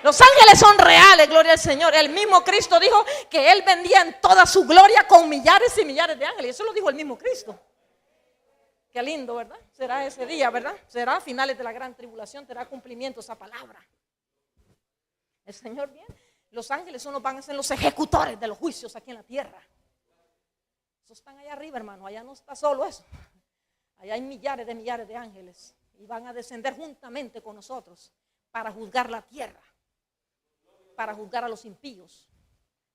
Los ángeles son reales, gloria al Señor. El mismo Cristo dijo que Él vendría en toda su gloria con millares y millares de ángeles. Eso lo dijo el mismo Cristo. Qué lindo, ¿verdad? Será ese día, ¿verdad? Será a finales de la gran tribulación, tendrá cumplimiento esa palabra. El Señor viene. Los ángeles van a ser los ejecutores de los juicios aquí en la tierra. Esos están allá arriba, hermano. Allá no está solo eso. Allá hay millares de ángeles. Y van a descender juntamente con nosotros para juzgar la tierra, para juzgar a los impíos,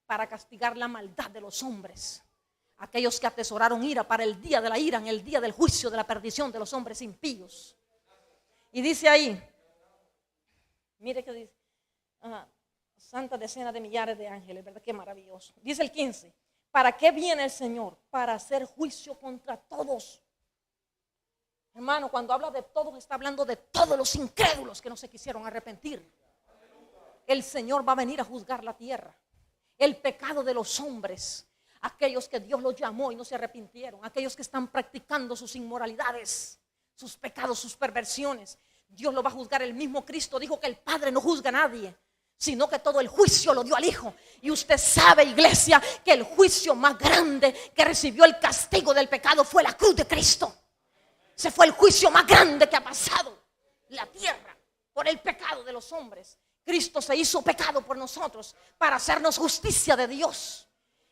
para castigar la maldad de los hombres. Aquellos que atesoraron ira para el día de la ira, en el día del juicio, de la perdición de los hombres impíos. Y dice ahí, mire que dice, santa decena de millares de ángeles, ¿verdad? Qué maravilloso. Dice el 15. ¿Para qué viene el Señor? Para hacer juicio contra todos. Hermano, cuando habla de todos, está hablando de todos los incrédulos que no se quisieron arrepentir. El Señor va a venir a juzgar la tierra. El pecado de los hombres, aquellos que Dios los llamó y no se arrepintieron, aquellos que están practicando sus inmoralidades, sus pecados, sus perversiones. Dios lo va a juzgar. El mismo Cristo dijo que el Padre no juzga a nadie, sino que todo el juicio lo dio al Hijo. Y usted sabe, iglesia, que el juicio más grande que recibió el castigo del pecado fue la cruz de Cristo. Ese fue el juicio más grande que ha pasado. la tierra por el pecado de los hombres. Cristo se hizo pecado por nosotros para hacernos justicia de Dios.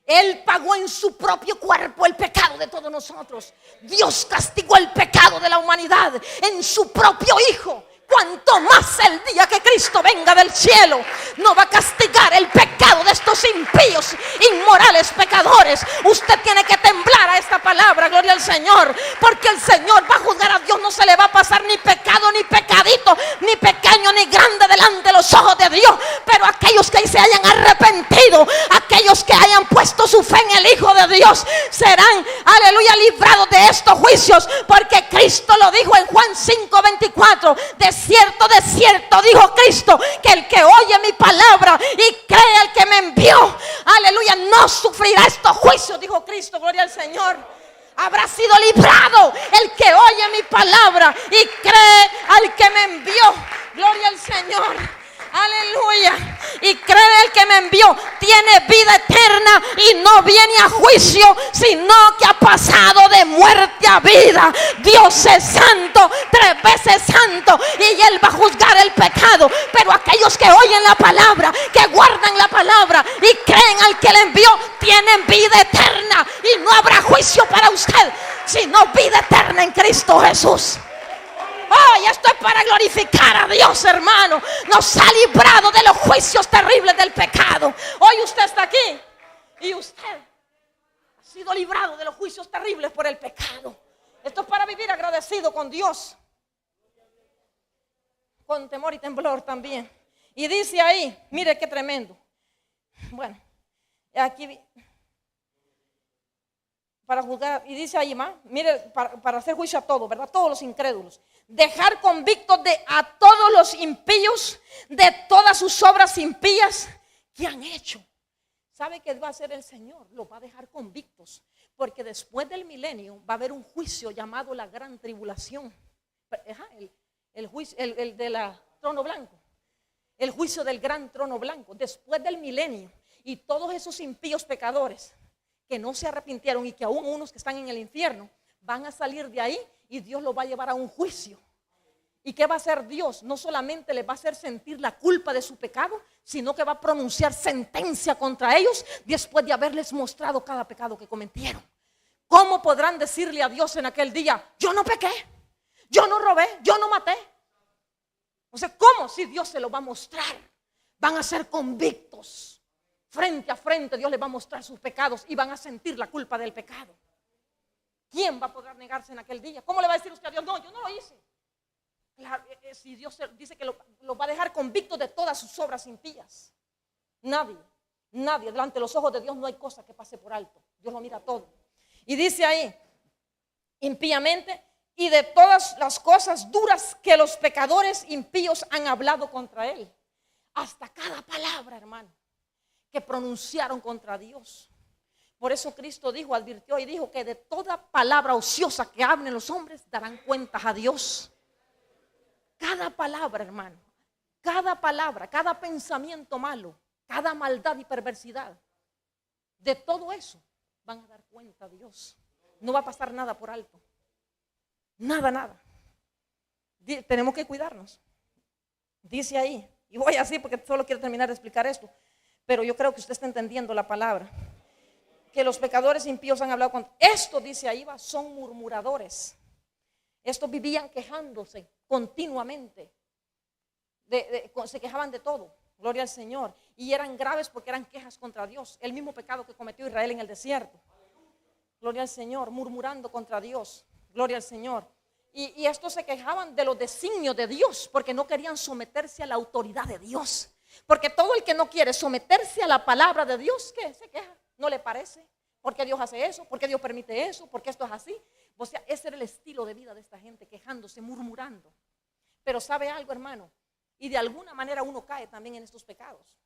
Él pagó en su propio cuerpo el pecado de todos nosotros. Dios castigó el pecado de la humanidad en su propio Hijo. Cuanto más el día que Cristo venga del cielo, no va a castigar el pecado de estos impíos, inmorales, pecadores. Usted tiene que temblar a esta palabra, gloria al Señor, porque el Señor va a juzgar a Dios. No se le va a pasar ni pecado, ni pecadito, ni pequeño, ni grande delante de los ojos de Dios. Pero aquellos que se hayan arrepentido, aquellos que hayan puesto su fe en el Hijo de Dios, serán, aleluya, librados de estos juicios, porque Cristo lo dijo en Juan 5:24. De cierto, dijo Cristo, que el que oye mi palabra y cree al que me envió, aleluya, no sufrirá estos juicios, dijo Cristo, gloria al Señor. Habrá sido librado el que oye mi palabra y cree al que me envió, gloria al Señor. Aleluya. Y cree el que me envió, tiene vida eterna y no viene a juicio, sino que ha pasado de muerte a vida. Dios es santo, 3 veces santo, y Él va a juzgar el pecado. Pero aquellos que oyen la palabra, que guardan la palabra y creen al que le envió, tienen vida eterna y no habrá juicio para usted, sino vida eterna en Cristo Jesús. Oh, y esto es para glorificar a Dios, hermano. Nos ha librado de los juicios terribles del pecado. Hoy usted está aquí y usted ha sido librado de los juicios terribles por el pecado. Esto es para vivir agradecido con Dios, con temor y temblor también. Y dice ahí, mire qué tremendo. Bueno, aquí para juzgar, y dice ahí más, mire, para hacer juicio a todos, ¿verdad? Todos los incrédulos. Dejar convictos a todos los impíos de todas sus obras impías que han hecho. ¿Sabe qué va a hacer el Señor? Los va a dejar convictos, porque después del milenio va a haber un juicio llamado la gran tribulación. El juicio, el de la trono blanco. El juicio del gran trono blanco, después del milenio. Y todos esos impíos pecadores que no se arrepintieron y que aún unos que están en el infierno van a salir de ahí y Dios los va a llevar a un juicio. ¿Y qué va a hacer Dios? No solamente les va a hacer sentir la culpa de su pecado, sino que va a pronunciar sentencia contra ellos después de haberles mostrado cada pecado que cometieron. ¿Cómo podrán decirle a Dios en aquel día: yo no pequé, yo no robé, yo no maté? O sea, ¿cómo? Si Dios se lo va a mostrar, van a ser convictos. Frente a frente Dios les va a mostrar sus pecados y van a sentir la culpa del pecado. ¿Quién va a poder negarse en aquel día? ¿Cómo le va a decir usted a Dios: no, yo no lo hice? Claro, si Dios dice que lo va a dejar convicto de todas sus obras impías. Nadie, delante de los ojos de Dios no hay cosa que pase por alto. Dios lo mira todo. Y dice ahí, impíamente, y de todas las cosas duras que los pecadores impíos han hablado contra Él. Hasta cada palabra, hermano, que pronunciaron contra Dios. Por eso Cristo advirtió y dijo que de toda palabra ociosa que hablen los hombres darán cuentas a Dios. Cada palabra, hermano, cada palabra, cada pensamiento malo, cada maldad y perversidad, de todo eso van a dar cuenta a Dios. No va a pasar nada por alto. Nada. Tenemos que cuidarnos. Dice ahí, y voy así porque solo quiero terminar de explicar esto, pero yo creo que usted está entendiendo la palabra. Que los pecadores impíos han hablado con esto, dice ahí, son murmuradores. Estos vivían quejándose continuamente. Se quejaban de todo, gloria al Señor. Y eran graves porque eran quejas contra Dios. El mismo pecado que cometió Israel en el desierto. Gloria al Señor, murmurando contra Dios. Gloria al Señor. Y estos se quejaban de los designios de Dios porque no querían someterse a la autoridad de Dios. Porque todo el que no quiere someterse a la palabra de Dios, ¿qué? Se queja, no le parece. ¿Por qué Dios hace eso? ¿Por qué Dios permite eso? ¿Por qué esto es así? O sea, ese era el estilo de vida de esta gente, quejándose, murmurando. Pero ¿sabe algo, hermano? Y de alguna manera uno cae también en estos pecados.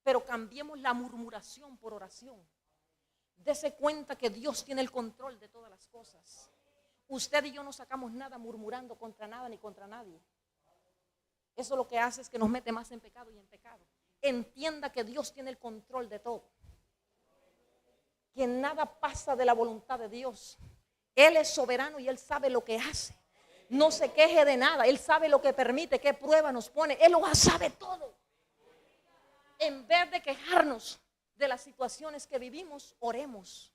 Pero cambiemos la murmuración por oración. Dese cuenta que Dios tiene el control de todas las cosas. Usted y yo no sacamos nada murmurando contra nada ni contra nadie. Eso lo que hace es que nos mete más en pecado y en pecado. Entienda que Dios tiene el control de todo. Que nada pasa de la voluntad de Dios. Él es soberano y Él sabe lo que hace. No se queje de nada. Él sabe lo que permite, qué prueba nos pone. Él lo sabe todo. En vez de quejarnos de las situaciones que vivimos, oremos.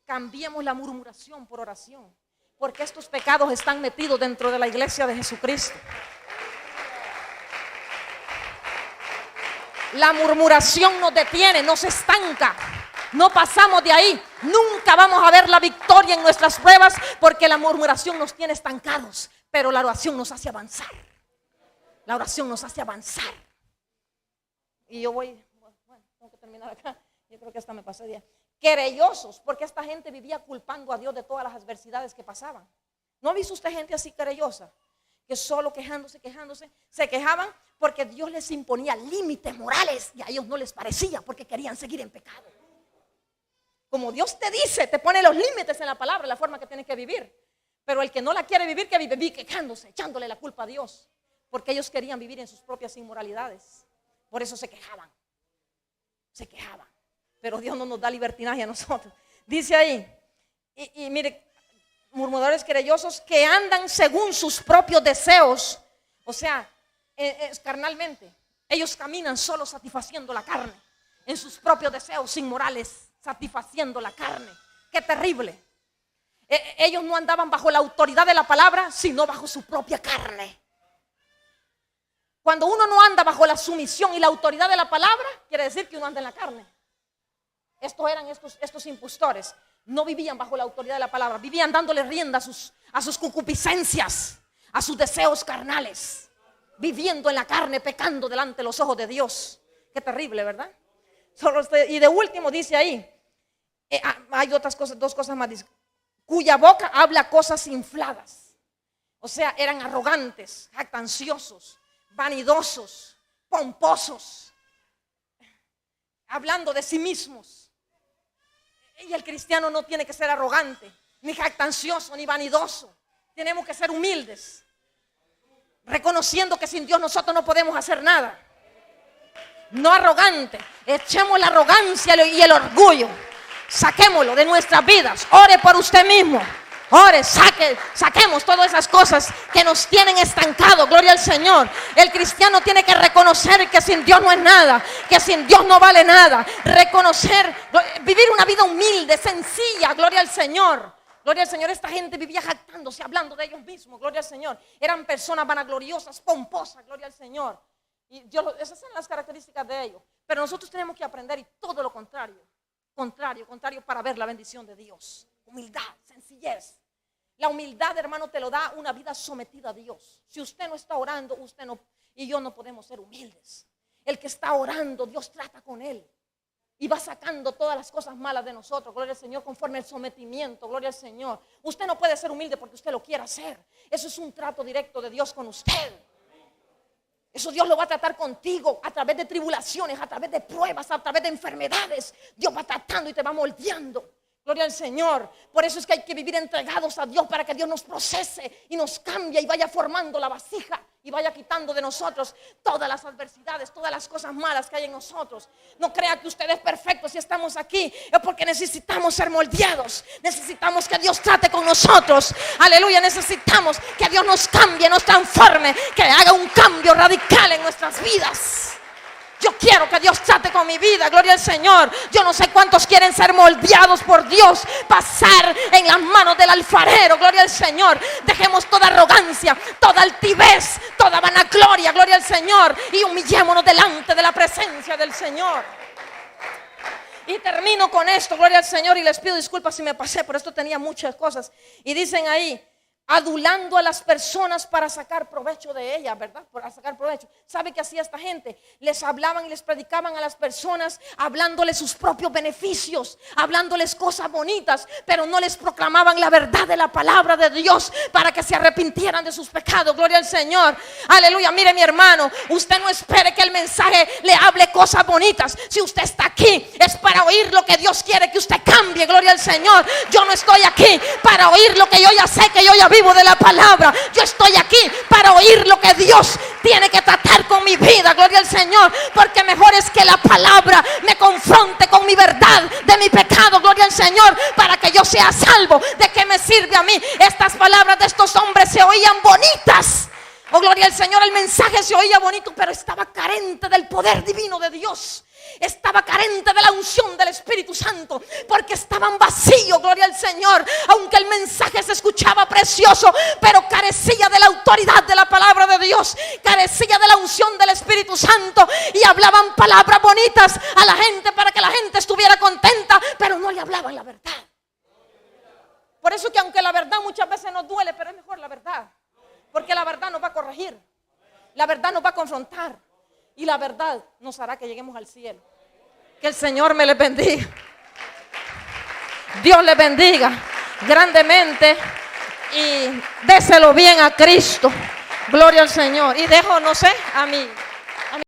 Cambiemos la murmuración por oración, porque estos pecados están metidos dentro de la iglesia de Jesucristo. La murmuración nos detiene, nos estanca. No pasamos de ahí. Nunca vamos a ver la victoria en nuestras pruebas, porque la murmuración nos tiene estancados. Pero la oración nos hace avanzar. La oración nos hace avanzar. Y yo bueno, tengo que terminar acá. Yo creo que hasta me pasé de ahí. Querellosos, porque esta gente vivía culpando a Dios de todas las adversidades que pasaban. ¿No ha visto usted gente así querellosa? Que solo quejándose, se quejaban porque Dios les imponía límites morales y a ellos no les parecía, porque querían seguir en pecado. Como Dios te dice, te pone los límites en la palabra, la forma que tienes que vivir. Pero el que no la quiere vivir, que vive quejándose, echándole la culpa a Dios, porque ellos querían vivir en sus propias inmoralidades. Por eso se quejaban. Pero Dios no nos da libertinaje a nosotros. Dice ahí, y mire, murmuradores querellosos que andan según sus propios deseos, o sea, carnalmente. Ellos caminan solo satisfaciendo la carne, en sus propios deseos inmorales, satisfaciendo la carne. Qué terrible. Ellos no andaban bajo la autoridad de la palabra, sino bajo su propia carne. Cuando uno no anda bajo la sumisión y la autoridad de la palabra, quiere decir que uno anda en la carne. Estos eran estos impostores. No vivían bajo la autoridad de la palabra, vivían dándole rienda a sus concupiscencias, a sus deseos carnales, viviendo en la carne, pecando delante de los ojos de Dios. Qué terrible, ¿verdad? Y de último dice ahí, hay otras cosas, dos cosas más, dice, cuya boca habla cosas infladas. O sea, eran arrogantes, jactanciosos, vanidosos, pomposos, hablando de sí mismos. Y el cristiano no tiene que ser arrogante, ni jactancioso, ni vanidoso. Tenemos que ser humildes, reconociendo que sin Dios nosotros no podemos hacer nada. No arrogante. Echemos la arrogancia y el orgullo, saquémoslo de nuestras vidas. Ore por usted mismo. Ore, saquemos todas esas cosas que nos tienen estancados. Gloria al Señor. El cristiano tiene que reconocer que sin Dios no es nada, que sin Dios no vale nada. Reconocer, vivir una vida humilde, sencilla. Gloria al Señor. Gloria al Señor. Esta gente vivía jactándose, hablando de ellos mismos. Gloria al Señor. Eran personas vanagloriosas, pomposas. Gloria al Señor. Y esas son las características de ellos. Pero nosotros tenemos que aprender y todo lo contrario. Contrario para ver la bendición de Dios. Humildad, sencillez. La humildad, hermano, te lo da una vida sometida a Dios. Si usted no está orando, usted no, y yo no podemos ser humildes. El que está orando, Dios trata con él y va sacando todas las cosas malas de nosotros. Gloria al Señor, conforme al sometimiento. Gloria al Señor. Usted no puede ser humilde porque usted lo quiera hacer. Eso es un trato directo de Dios con usted. Eso Dios lo va a tratar contigo a través de tribulaciones, a través de pruebas, a través de enfermedades. Dios va tratando y te va moldeando. Gloria al Señor. Por eso es que hay que vivir entregados a Dios, para que Dios nos procese y nos cambie y vaya formando la vasija y vaya quitando de nosotros todas las adversidades, todas las cosas malas que hay en nosotros. No crea que usted es perfecto. Si estamos aquí es porque necesitamos ser moldeados. Necesitamos que Dios trate con nosotros. Aleluya. Necesitamos que Dios nos cambie, nos transforme, que haga un cambio radical en nuestras vidas. Yo quiero que Dios trate con mi vida, gloria al Señor. Yo no sé cuántos quieren ser moldeados por Dios, pasar en las manos del alfarero, gloria al Señor. Dejemos toda arrogancia, toda altivez, toda vanagloria, gloria al Señor, y humillémonos delante de la presencia del Señor. Y termino con esto, gloria al Señor, y les pido disculpas si me pasé, por esto tenía muchas cosas. Y dicen ahí, adulando a las personas para sacar provecho de ellas, ¿verdad? Para sacar provecho. ¿Sabe qué hacía esta gente? Les hablaban y les predicaban a las personas, hablándoles sus propios beneficios, hablándoles cosas bonitas, pero no les proclamaban la verdad de la palabra de Dios para que se arrepintieran de sus pecados. Gloria al Señor. Aleluya. Mire, mi hermano, usted no espere que el mensaje le hable cosas bonitas. Si usted está aquí es para oír lo que Dios quiere que usted cambie. Gloria al Señor. Yo no estoy aquí para oír lo que yo ya sé, que yo ya vi. vivo de la palabra. Yo estoy aquí para oír lo que Dios tiene que tratar con mi vida, gloria al Señor, porque mejor es que la palabra me confronte con mi verdad de mi pecado, gloria al Señor, para que yo sea salvo. ¿De qué me sirve a mí? Estas palabras de estos hombres se oían bonitas. Oh, gloria al Señor, el mensaje se oía bonito, pero estaba carente del poder divino de Dios. Estaba carente de la unción del Espíritu Santo, porque estaban vacíos, gloria al Señor. Aunque el mensaje se escuchaba precioso, pero carecía de la autoridad de la palabra de Dios, carecía de la unción del Espíritu Santo. Y hablaban palabras bonitas a la gente para que la gente estuviera contenta, pero no le hablaban la verdad. Por eso que aunque la verdad muchas veces nos duele, pero es mejor la verdad, porque la verdad nos va a corregir, la verdad nos va a confrontar, y la verdad nos hará que lleguemos al cielo. Que el Señor me les bendiga. Dios les bendiga grandemente. Y déselo bien a Cristo. Gloria al Señor. Y dejo, no sé, a mí.